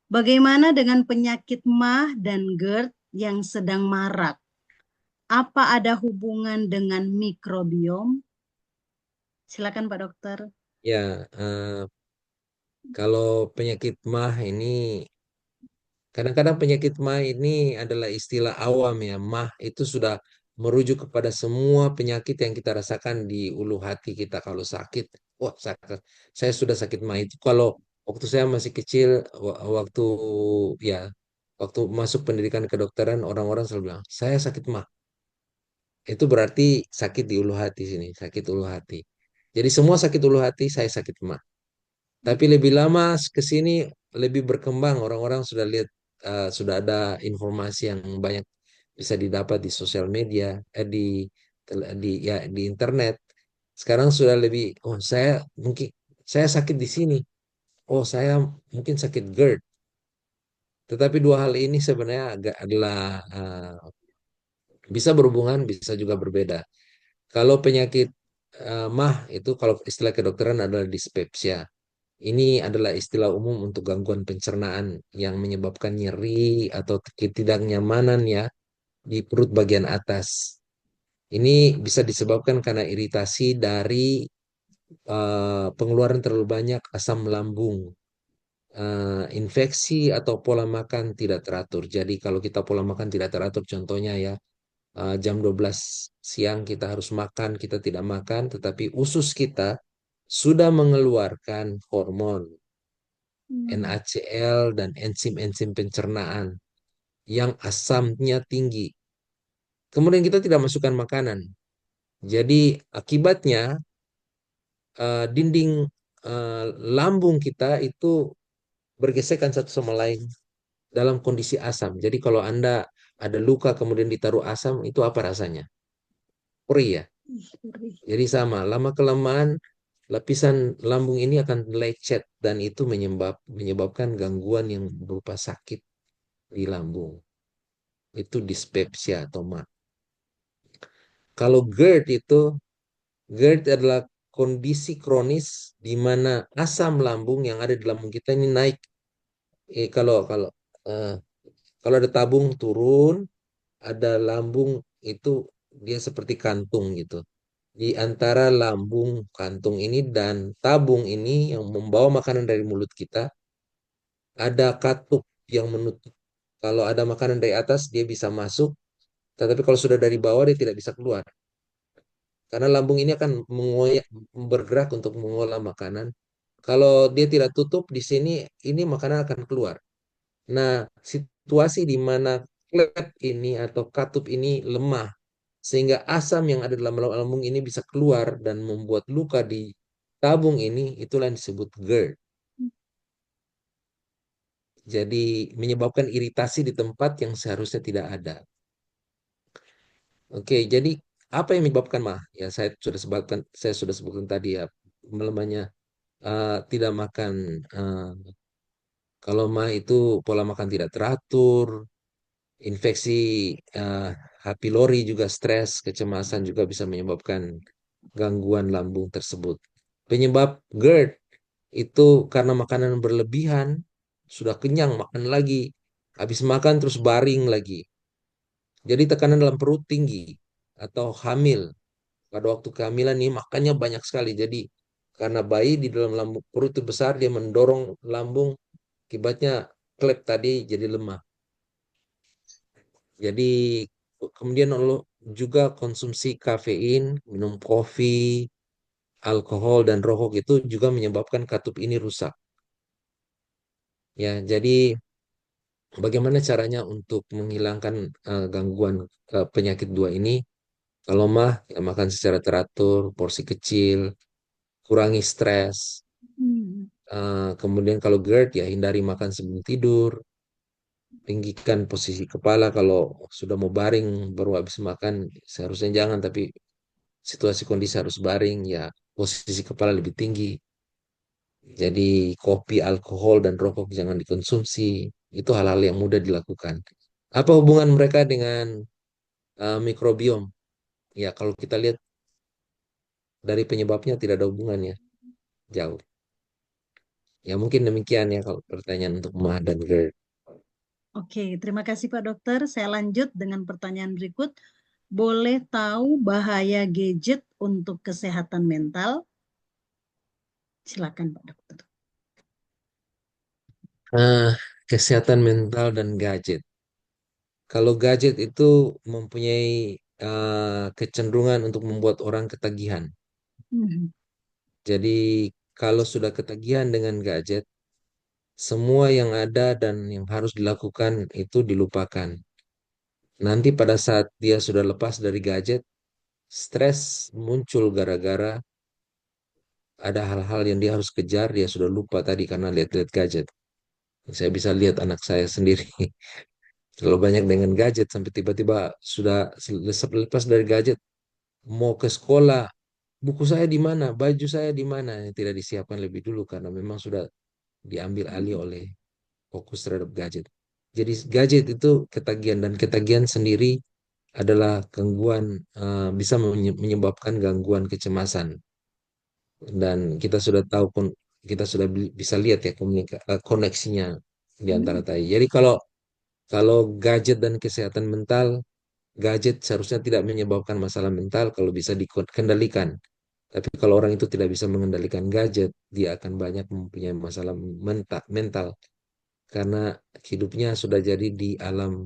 Bagaimana dengan penyakit MAH dan GERD yang sedang marak? Apa ada hubungan dengan mikrobiom? Silakan Pak Dokter. Ya, kalau penyakit MAH ini, kadang-kadang penyakit MAH ini adalah istilah awam ya. MAH itu sudah merujuk kepada semua penyakit yang kita rasakan di ulu hati kita kalau sakit. Wah, saya sudah sakit MAH itu. Kalau waktu saya masih kecil, waktu ya, waktu masuk pendidikan kedokteran, orang-orang selalu bilang, saya sakit MAH. Itu berarti sakit di ulu hati sini, sakit ulu hati. Jadi semua sakit ulu hati, saya sakit MAH. Tapi lebih lama ke sini lebih berkembang. Orang-orang sudah lihat, sudah ada informasi yang banyak bisa didapat di sosial media, di internet. Sekarang sudah lebih, oh saya mungkin saya sakit di sini. Oh saya mungkin sakit GERD. Tetapi dua hal ini sebenarnya agak adalah bisa berhubungan, bisa juga berbeda. Kalau penyakit MAH itu kalau istilah kedokteran adalah dispepsia. Ini adalah istilah umum untuk gangguan pencernaan yang menyebabkan nyeri atau ketidaknyamanan ya di perut bagian atas. Ini bisa disebabkan karena iritasi dari pengeluaran terlalu banyak asam lambung, infeksi atau pola makan tidak teratur. Jadi kalau kita pola makan tidak teratur, contohnya ya jam 12 siang kita harus makan, kita tidak makan, tetapi usus kita sudah mengeluarkan hormon Hmm. NaCl dan enzim-enzim pencernaan yang asamnya tinggi. Kemudian kita tidak masukkan makanan. Jadi akibatnya dinding lambung kita itu bergesekan satu sama lain dalam kondisi asam. Jadi kalau Anda ada luka kemudian ditaruh asam, itu apa rasanya? Perih ya. Ih, perih. Jadi sama, lama kelamaan lapisan lambung ini akan lecet dan itu menyebabkan gangguan yang berupa sakit di lambung. Itu dispepsia atau MA. Kalau GERD itu, GERD adalah kondisi kronis di mana asam lambung yang ada di lambung kita ini naik. Eh, kalau kalau eh, kalau ada tabung turun, ada lambung itu dia seperti kantung gitu. Di antara lambung kantung ini dan tabung ini yang membawa makanan dari mulut kita, ada katup yang menutup. Kalau ada makanan dari atas, dia bisa masuk, tetapi kalau sudah dari bawah, dia tidak bisa keluar. Karena lambung ini akan bergerak untuk mengolah makanan. Kalau dia tidak tutup di sini, ini makanan akan keluar. Nah, situasi di mana klep ini atau katup ini lemah, sehingga asam yang ada dalam lambung ini bisa keluar dan membuat luka di tabung ini, itulah yang disebut GERD. Jadi menyebabkan iritasi di tempat yang seharusnya tidak ada. Oke, jadi apa yang menyebabkan mah? Ya saya sudah sebutkan tadi ya, melemahnya tidak makan. Kalau mah itu pola makan tidak teratur, infeksi eh, H. pylori juga stres, kecemasan juga bisa menyebabkan gangguan lambung tersebut. Penyebab GERD itu karena makanan berlebihan, sudah kenyang makan lagi, habis makan terus baring lagi. Jadi tekanan dalam perut tinggi atau hamil. Pada waktu kehamilan ini makannya banyak sekali. Jadi karena bayi di dalam lambung perut itu besar, dia mendorong lambung, akibatnya klep tadi jadi lemah. Jadi kemudian juga konsumsi kafein, minum kopi, alkohol dan rokok itu juga menyebabkan katup ini rusak. Ya, jadi bagaimana caranya untuk menghilangkan gangguan penyakit dua ini? Kalau mah ya makan secara teratur, porsi kecil, kurangi stres. Hmm. Kemudian kalau GERD ya hindari makan sebelum tidur, tinggikan posisi kepala kalau sudah mau baring baru habis makan seharusnya jangan tapi situasi kondisi harus baring ya posisi kepala lebih tinggi. Jadi kopi, alkohol dan rokok jangan dikonsumsi. Itu hal-hal yang mudah dilakukan. Apa hubungan mereka dengan mikrobiom? Ya kalau kita lihat dari penyebabnya tidak ada hubungannya jauh. Ya mungkin demikian ya kalau pertanyaan untuk Ma dan GERD. Oke, terima kasih Pak Dokter. Saya lanjut dengan pertanyaan berikut. Boleh tahu bahaya gadget untuk kesehatan mental? Silakan Pak Dokter. Ah, kesehatan mental dan gadget. Kalau gadget itu mempunyai kecenderungan untuk membuat orang ketagihan. Mhm. Jadi kalau sudah ketagihan dengan gadget, semua yang ada dan yang harus dilakukan itu dilupakan. Nanti pada saat dia sudah lepas dari gadget, stres muncul gara-gara ada hal-hal yang dia harus kejar, dia sudah lupa tadi karena lihat-lihat gadget. Saya bisa lihat anak saya sendiri terlalu banyak dengan gadget sampai tiba-tiba sudah lepas dari gadget, mau ke sekolah, buku saya di mana, baju saya di mana, yang tidak disiapkan lebih dulu karena memang sudah diambil alih oleh fokus terhadap gadget. Jadi gadget itu ketagihan dan ketagihan sendiri adalah gangguan bisa menyebabkan gangguan kecemasan dan kita sudah tahu pun kita sudah bisa lihat ya koneksinya di antara Hmm. tadi. Jadi kalau kalau gadget dan kesehatan mental, gadget seharusnya tidak menyebabkan masalah mental kalau bisa dikendalikan. Tapi kalau orang itu tidak bisa mengendalikan gadget, dia akan banyak mempunyai masalah mental karena hidupnya sudah jadi di alam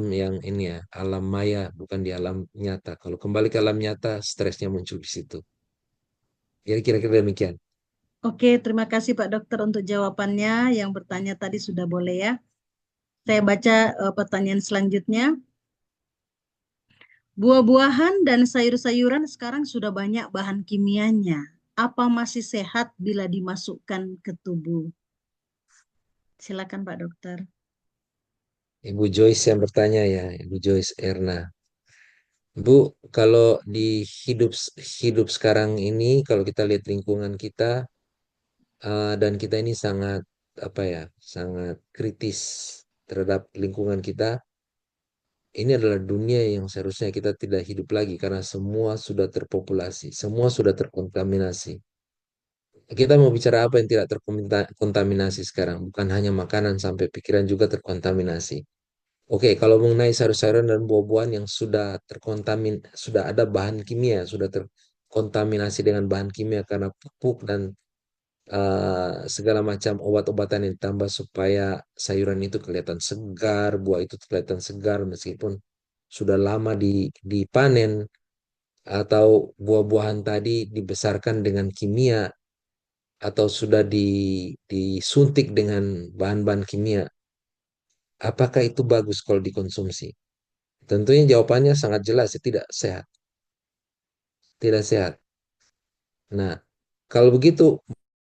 yang ini ya, alam maya bukan di alam nyata. Kalau kembali ke alam nyata, stresnya muncul di situ. Jadi kira-kira demikian. Oke, terima kasih Pak Dokter untuk jawabannya. Yang bertanya tadi sudah boleh ya. Saya baca pertanyaan selanjutnya. Buah-buahan dan sayur-sayuran sekarang sudah banyak bahan kimianya. Apa masih sehat bila dimasukkan ke tubuh? Silakan Pak Dokter. Ibu Joyce yang bertanya ya, Ibu Joyce Erna. Bu, kalau di hidup hidup sekarang ini, kalau kita lihat lingkungan kita dan kita ini sangat apa ya, sangat kritis terhadap lingkungan kita. Ini adalah dunia yang seharusnya kita tidak hidup lagi karena semua sudah terpopulasi, semua sudah terkontaminasi. Kita mau bicara apa yang tidak terkontaminasi sekarang? Bukan hanya makanan sampai pikiran juga terkontaminasi. Oke, kalau mengenai sayur-sayuran dan buah-buahan yang sudah sudah ada bahan kimia, sudah terkontaminasi dengan bahan kimia karena pupuk dan segala macam obat-obatan yang ditambah supaya sayuran itu kelihatan segar, buah itu kelihatan segar meskipun sudah lama dipanen atau buah-buahan tadi dibesarkan dengan kimia atau sudah disuntik dengan bahan-bahan kimia. Apakah itu bagus kalau dikonsumsi? Tentunya jawabannya sangat jelas, ya, tidak sehat. Tidak sehat. Nah, kalau begitu,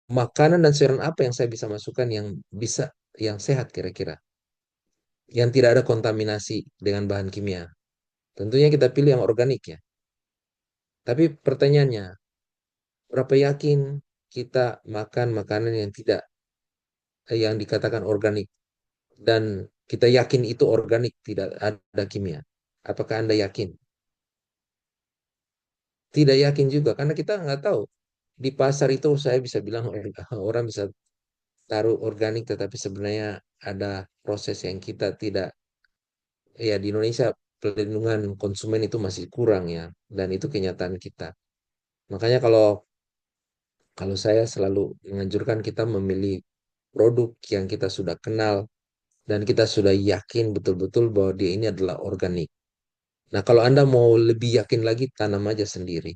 makanan dan sayuran apa yang saya bisa masukkan yang bisa, yang sehat kira-kira? Yang tidak ada kontaminasi dengan bahan kimia. Tentunya kita pilih yang organik ya. Tapi pertanyaannya, berapa yakin kita makan makanan yang tidak, yang dikatakan organik? Dan kita yakin itu organik, tidak ada kimia. Apakah Anda yakin? Tidak yakin juga, karena kita nggak tahu. Di pasar itu saya bisa bilang orang bisa taruh organik, tetapi sebenarnya ada proses yang kita tidak, ya di Indonesia pelindungan konsumen itu masih kurang ya, dan itu kenyataan kita. Makanya kalau kalau saya selalu menganjurkan kita memilih produk yang kita sudah kenal dan kita sudah yakin betul-betul bahwa dia ini adalah organik. Nah, kalau Anda mau lebih yakin lagi, tanam aja sendiri.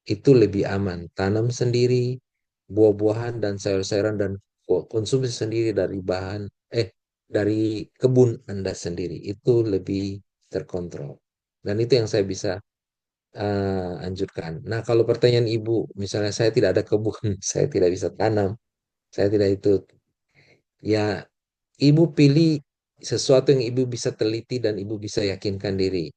Itu lebih aman. Tanam sendiri buah-buahan dan sayur-sayuran dan konsumsi sendiri dari dari kebun Anda sendiri. Itu lebih terkontrol. Dan itu yang saya bisa anjurkan. Nah, kalau pertanyaan Ibu, misalnya saya tidak ada kebun, saya tidak bisa tanam, saya tidak itu, ya Ibu pilih sesuatu yang Ibu bisa teliti dan Ibu bisa yakinkan diri.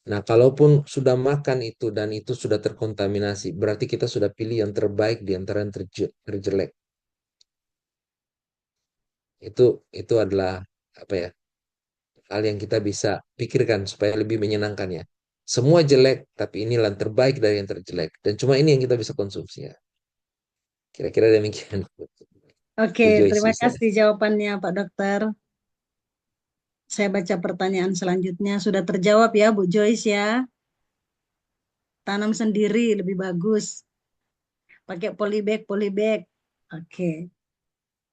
Nah, kalaupun sudah makan itu dan itu sudah terkontaminasi, berarti kita sudah pilih yang terbaik di antara yang terjelek. Itu adalah apa ya? Hal yang kita bisa pikirkan supaya lebih menyenangkan ya. Semua jelek, tapi inilah yang terbaik dari yang terjelek. Dan cuma ini yang kita bisa konsumsi ya. Kira-kira demikian, Oke, Bu Joyce terima bisa. kasih jawabannya Pak Dokter. Saya baca pertanyaan selanjutnya. Sudah terjawab ya Bu Joyce ya. Tanam sendiri lebih bagus. Pakai polybag, polybag. Oke,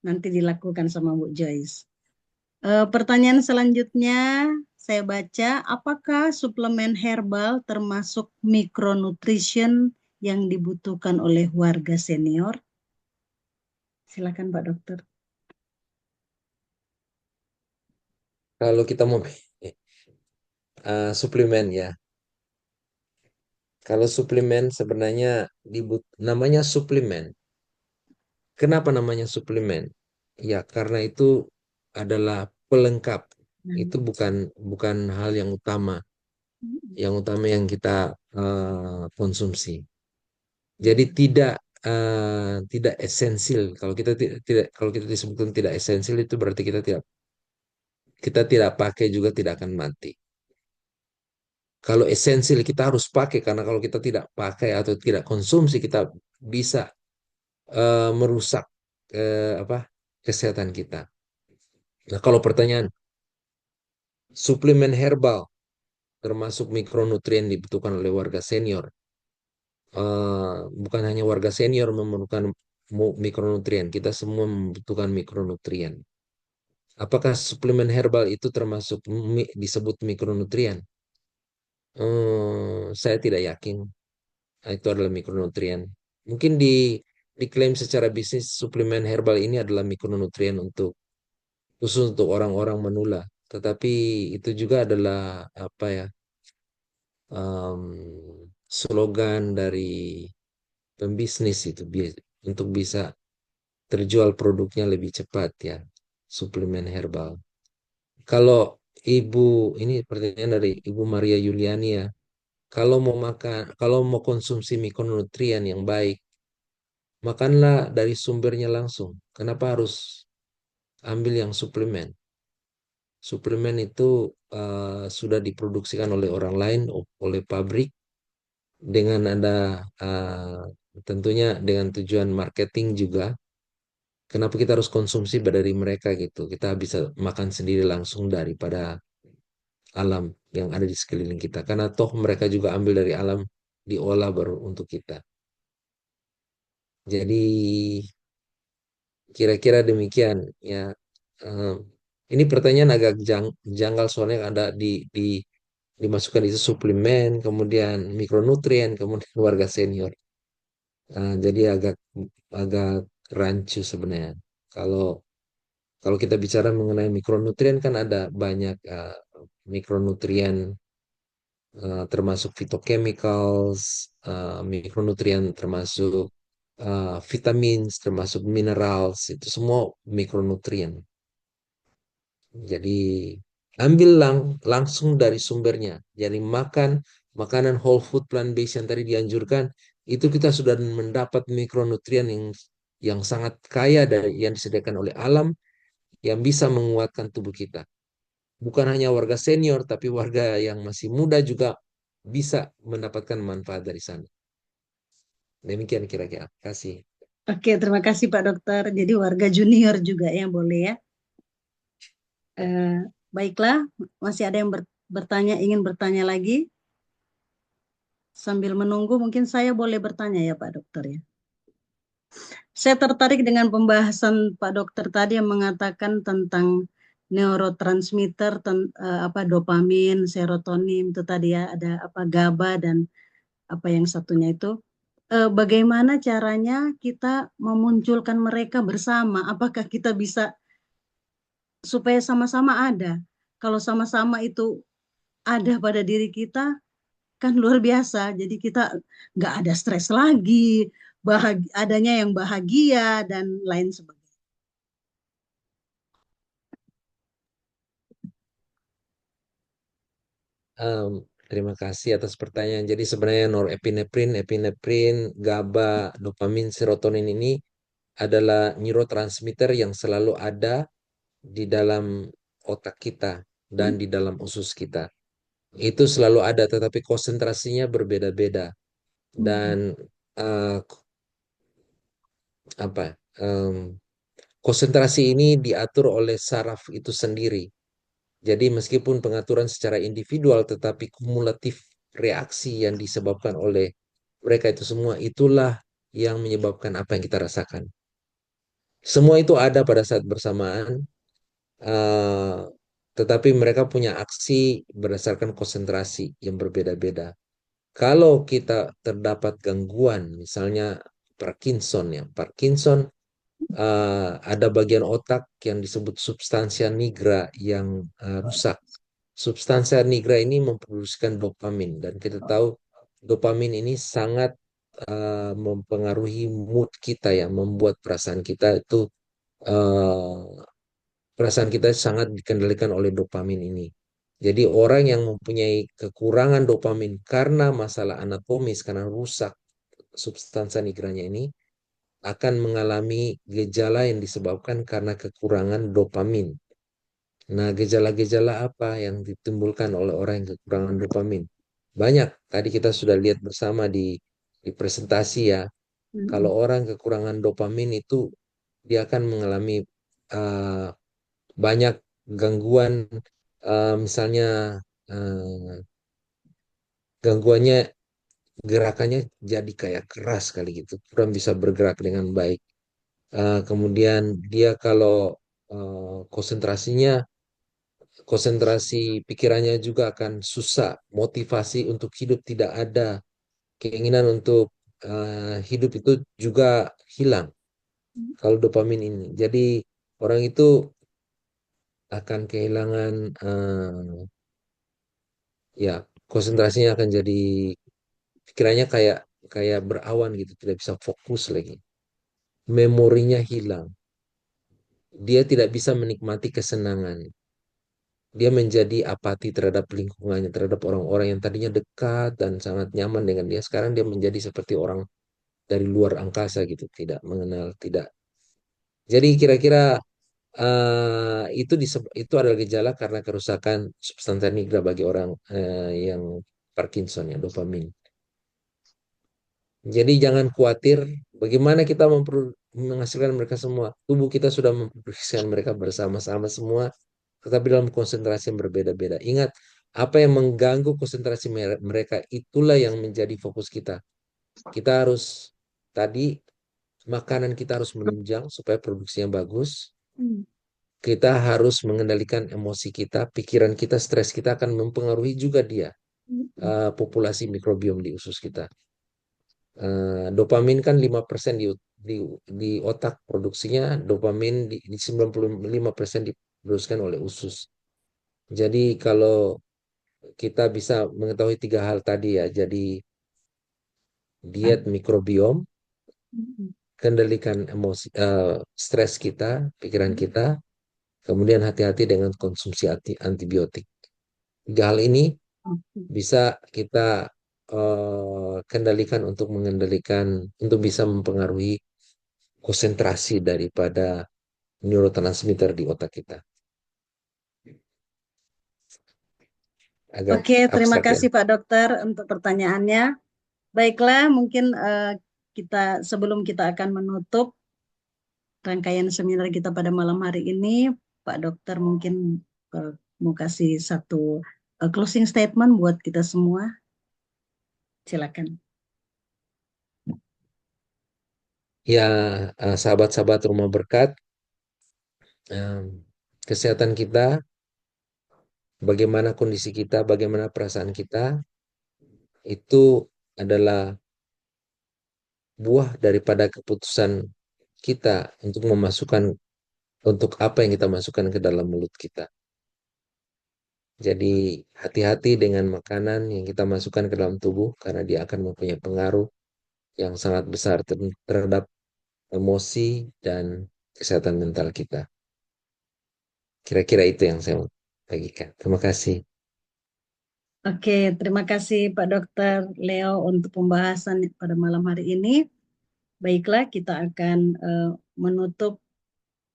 nanti dilakukan sama Bu Joyce. Pertanyaan selanjutnya saya baca, apakah suplemen herbal termasuk mikronutrition yang dibutuhkan oleh warga senior? Silakan Pak Dokter. Kalau kita mau suplemen ya, kalau suplemen sebenarnya namanya suplemen. Kenapa namanya suplemen? Ya, karena itu adalah pelengkap. Itu bukan bukan hal yang utama. Yang utama yang kita konsumsi. Jadi tidak esensial. Kalau kita tidak kalau kita disebutkan tidak esensial itu berarti kita tidak pakai juga tidak akan mati. Kalau esensial kita harus pakai karena kalau kita tidak pakai atau tidak konsumsi kita bisa merusak apa kesehatan kita. Nah, kalau pertanyaan suplemen herbal termasuk mikronutrien dibutuhkan oleh warga senior, bukan hanya warga senior memerlukan mikronutrien, kita semua membutuhkan mikronutrien. Apakah suplemen herbal itu termasuk disebut mikronutrien? Saya tidak yakin itu adalah mikronutrien. Mungkin diklaim secara bisnis suplemen herbal ini adalah mikronutrien khusus untuk orang-orang menula. Tetapi itu juga adalah apa ya em, slogan dari pembisnis itu untuk bisa terjual produknya lebih cepat ya suplemen herbal. Kalau ini pertanyaan dari Ibu Maria Yuliani ya. Kalau mau konsumsi mikronutrien yang baik, makanlah dari sumbernya langsung. Kenapa harus ambil yang suplemen? Suplemen itu sudah diproduksikan oleh orang lain, oleh pabrik, dengan ada tentunya dengan tujuan marketing juga. Kenapa kita harus konsumsi dari mereka gitu? Kita bisa makan sendiri langsung daripada alam yang ada di sekeliling kita. Karena toh mereka juga ambil dari alam, diolah baru untuk kita. Jadi kira-kira demikian ya. Eh, ini pertanyaan agak janggal soalnya ada dimasukkan itu suplemen, kemudian mikronutrien, kemudian warga senior. Jadi agak agak rancu sebenarnya. Kalau kalau kita bicara mengenai mikronutrien kan ada banyak mikronutrien termasuk phytochemicals, mikronutrien termasuk vitamin, termasuk minerals, itu semua mikronutrien. Jadi ambil langsung dari sumbernya. Jadi makan makanan whole food plant based yang tadi dianjurkan, itu kita sudah mendapat mikronutrien yang sangat kaya dari yang disediakan oleh alam yang bisa menguatkan tubuh kita. Bukan hanya warga senior, tapi warga yang masih muda juga bisa mendapatkan manfaat dari sana. Demikian kira-kira. Kasih. Oke, terima kasih Pak Dokter. Jadi warga junior juga ya boleh ya. Eh, Baiklah, masih ada yang bertanya, ingin bertanya lagi? Sambil menunggu, mungkin saya boleh bertanya ya Pak Dokter ya. Saya tertarik dengan pembahasan Pak Dokter tadi yang mengatakan tentang neurotransmitter, apa dopamin, serotonin itu tadi ya, ada apa GABA dan apa yang satunya itu. Bagaimana caranya kita memunculkan mereka bersama? Apakah kita bisa supaya sama-sama ada? Kalau sama-sama itu ada pada diri kita, kan luar biasa. Jadi kita nggak ada stres lagi, adanya yang bahagia dan lain sebagainya. Em, Terima kasih atas pertanyaan. Jadi sebenarnya norepinefrin, epinefrin, GABA, dopamin, serotonin ini adalah neurotransmitter yang selalu ada di dalam otak kita dan Hmm? di dalam usus kita. Itu selalu ada, tetapi konsentrasinya berbeda-beda. Hmm. Dan eh, apa konsentrasi ini diatur oleh saraf itu sendiri. Jadi meskipun pengaturan secara individual tetapi kumulatif reaksi yang disebabkan oleh mereka itu semua itulah yang menyebabkan apa yang kita rasakan. Semua itu ada pada saat bersamaan, eh, tetapi mereka punya aksi berdasarkan konsentrasi yang berbeda-beda. Kalau kita terdapat gangguan, misalnya Parkinson ya, Parkinson ada bagian otak yang disebut substansia nigra yang rusak. Substansia nigra ini memproduksikan dopamin dan kita tahu dopamin ini sangat mempengaruhi mood kita ya, membuat eh, perasaan kita sangat dikendalikan oleh dopamin ini. Jadi orang yang mempunyai kekurangan dopamin karena masalah anatomis, karena rusak substansia nigranya ini, akan mengalami gejala yang disebabkan karena kekurangan dopamin. Nah, gejala-gejala apa yang ditimbulkan oleh orang yang kekurangan dopamin? Banyak. Tadi kita sudah lihat bersama di presentasi ya. Kalau Mm-mm. orang kekurangan dopamin itu dia akan mengalami uh, banyak gangguan, misalnya uh, gangguannya gerakannya jadi kayak keras kali gitu, kurang bisa bergerak dengan baik. Kemudian dia kalau konsentrasi pikirannya juga akan susah, motivasi untuk hidup tidak ada, keinginan untuk hidup itu juga hilang kalau dopamin ini. Jadi orang itu akan kehilangan ya konsentrasinya akan jadi pikirannya kayak kayak berawan gitu, tidak bisa fokus lagi. Memorinya hilang. Dia tidak bisa menikmati kesenangan. Dia menjadi apati terhadap lingkungannya, terhadap orang-orang yang tadinya dekat dan sangat nyaman dengan dia. Sekarang dia menjadi seperti orang dari luar angkasa gitu, tidak mengenal, tidak. Jadi kira-kira itu adalah gejala karena kerusakan substansi nigra bagi orang yang Parkinson ya, dopamin. Jadi jangan khawatir bagaimana kita menghasilkan mereka semua. Tubuh kita sudah memproduksikan mereka bersama-sama semua, tetapi dalam konsentrasi yang berbeda-beda. Ingat, apa yang mengganggu konsentrasi mereka itulah yang menjadi fokus kita. Kita harus tadi makanan kita harus menunjang supaya produksinya bagus. Kita harus mengendalikan emosi kita, pikiran kita, stres kita akan mempengaruhi juga dia, Mm-mm. populasi mikrobiom di usus kita. Dopamin kan 5% di, di otak produksinya, dopamin di 95% diproduksikan oleh usus. Jadi kalau kita bisa mengetahui tiga hal tadi ya, jadi diet mikrobiom, Mm-mm. kendalikan emosi, stres kita, pikiran kita, kemudian hati-hati dengan konsumsi antibiotik. Tiga hal ini Oke. bisa kita kendalikan untuk bisa mempengaruhi konsentrasi daripada neurotransmitter di otak kita. Agak Oke, terima abstrak ya. kasih Pak Dokter untuk pertanyaannya. Baiklah, mungkin kita sebelum kita akan menutup rangkaian seminar kita pada malam hari ini, Pak Dokter mungkin eh, mau kasih satu closing statement buat kita semua. Silakan. Ya, sahabat-sahabat rumah berkat, kesehatan kita, bagaimana kondisi kita, bagaimana perasaan kita, itu adalah buah daripada keputusan kita untuk apa yang kita masukkan ke dalam mulut kita. Jadi hati-hati dengan makanan yang kita masukkan ke dalam tubuh karena dia akan mempunyai pengaruh yang sangat besar terhadap emosi dan kesehatan mental kita. Kira-kira itu yang saya mau bagikan. Terima kasih. Oke, terima kasih Pak Dokter Leo untuk pembahasan pada malam hari ini. Baiklah, kita akan menutup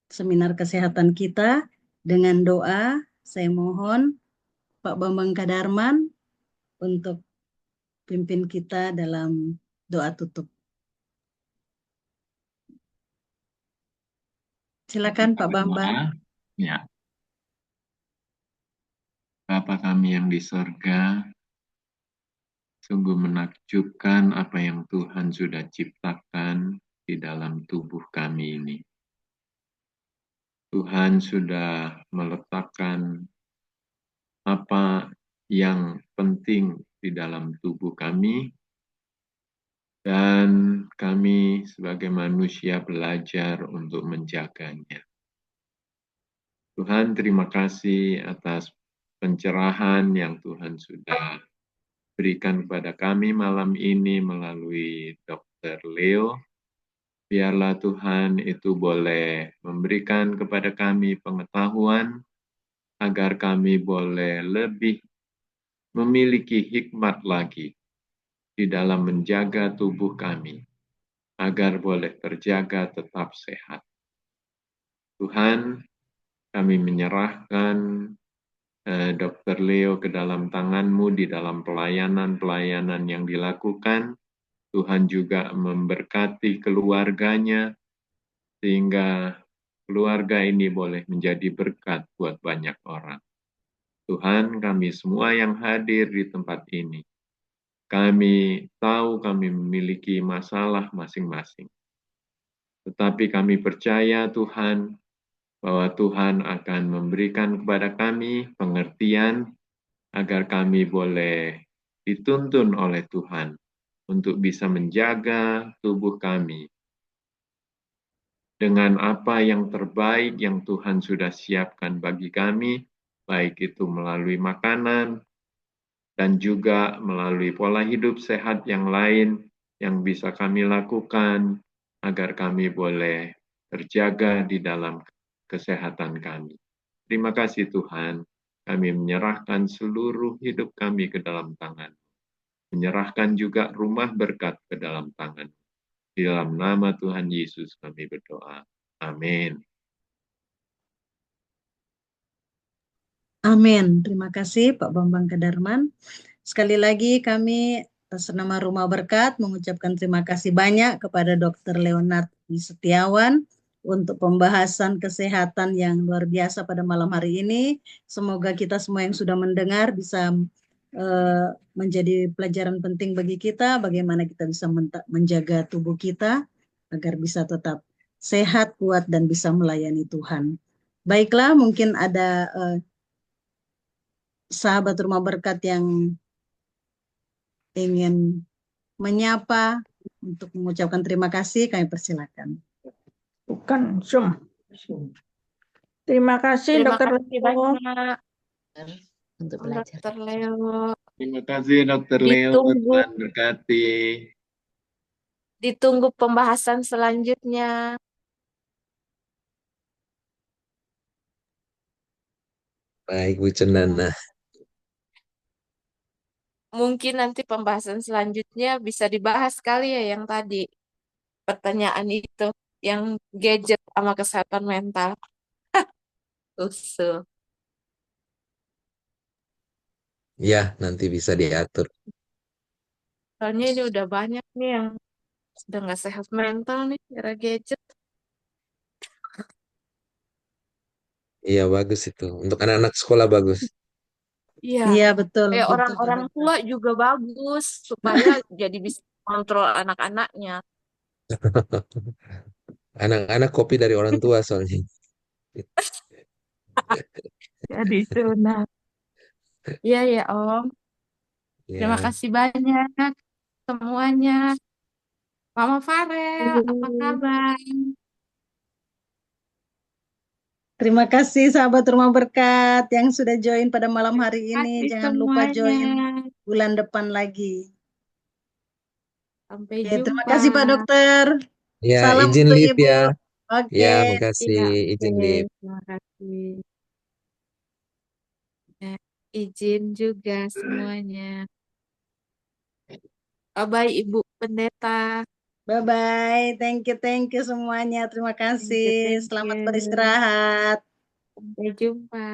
seminar kesehatan kita dengan doa. Saya mohon Pak Bambang Kadarman untuk pimpin kita dalam doa tutup. Silakan Kita Pak Bambang. berdoa. Ya, Bapa kami yang di sorga, sungguh menakjubkan apa yang Tuhan sudah ciptakan di dalam tubuh kami ini. Tuhan sudah meletakkan apa yang penting di dalam tubuh kami, dan kami sebagai manusia belajar untuk menjaganya. Tuhan, terima kasih atas pencerahan yang Tuhan sudah berikan kepada kami malam ini melalui Dr. Leo. Biarlah Tuhan itu boleh memberikan kepada kami pengetahuan agar kami boleh lebih memiliki hikmat lagi di dalam menjaga tubuh kami, agar boleh terjaga tetap sehat. Tuhan, kami menyerahkan Dr. Leo ke dalam tangan-Mu di dalam pelayanan-pelayanan yang dilakukan. Tuhan juga memberkati keluarganya, sehingga keluarga ini boleh menjadi berkat buat banyak orang. Tuhan, kami semua yang hadir di tempat ini, kami tahu kami memiliki masalah masing-masing. Tetapi kami percaya Tuhan, bahwa Tuhan akan memberikan kepada kami pengertian agar kami boleh dituntun oleh Tuhan untuk bisa menjaga tubuh kami dengan apa yang terbaik yang Tuhan sudah siapkan bagi kami, baik itu melalui makanan dan juga melalui pola hidup sehat yang lain yang bisa kami lakukan agar kami boleh terjaga di dalam kesehatan kami. Terima kasih Tuhan, kami menyerahkan seluruh hidup kami ke dalam tangan. Menyerahkan juga rumah berkat ke dalam tangan. Di dalam nama Tuhan Yesus kami berdoa. Amin. Amin. Terima kasih Pak Bambang Kadarman. Sekali lagi kami atas nama Rumah Berkat mengucapkan terima kasih banyak kepada Dr. Leonard Setiawan untuk pembahasan kesehatan yang luar biasa pada malam hari ini. Semoga kita semua yang sudah mendengar bisa menjadi pelajaran penting bagi kita, bagaimana kita bisa menjaga tubuh kita agar bisa tetap sehat, kuat, dan bisa melayani Tuhan. Baiklah, mungkin ada sahabat Rumah Berkat yang ingin menyapa untuk mengucapkan terima kasih, kami persilakan. Bukan Zoom. Terima kasih Terima Dr. kasih Leo. banyak untuk belajar. Dr. Leo. Terima kasih Dr. Leo, Tuhan berkati. Ditunggu pembahasan selanjutnya. Baik, Bu Cendana. Mungkin nanti pembahasan selanjutnya bisa dibahas kali ya yang tadi. Pertanyaan itu. Yang gadget sama kesehatan mental. Usul. Ya, nanti bisa diatur. Soalnya ini udah banyak nih yang sudah nggak sehat mental nih, gara gadget. Iya, bagus itu. Untuk anak-anak sekolah bagus. Iya, Iya, betul. kayak betul, orang-orang betul. tua juga bagus supaya jadi bisa kontrol anak-anaknya. Anak-anak kopi dari orang tua soalnya. Jadi sunat. Iya ya Om. Terima Ya, kasih banyak semuanya. Mama Farel, apa kabar? Terima kasih sahabat Rumah Berkat yang sudah join pada malam hari ini. Kasih Jangan lupa semuanya. join bulan depan lagi. Sampai Oke, terima jumpa. kasih Pak Dokter. ya, Salam izin untuk live Ibu. ya. Oke. Ya, makasih. Iya, Izin oke. live. Terima kasih. Ya, izin juga semuanya. Bye-bye Ibu Pendeta. Bye-bye. Thank you semuanya. Terima kasih. Thank Selamat you. beristirahat. Sampai jumpa.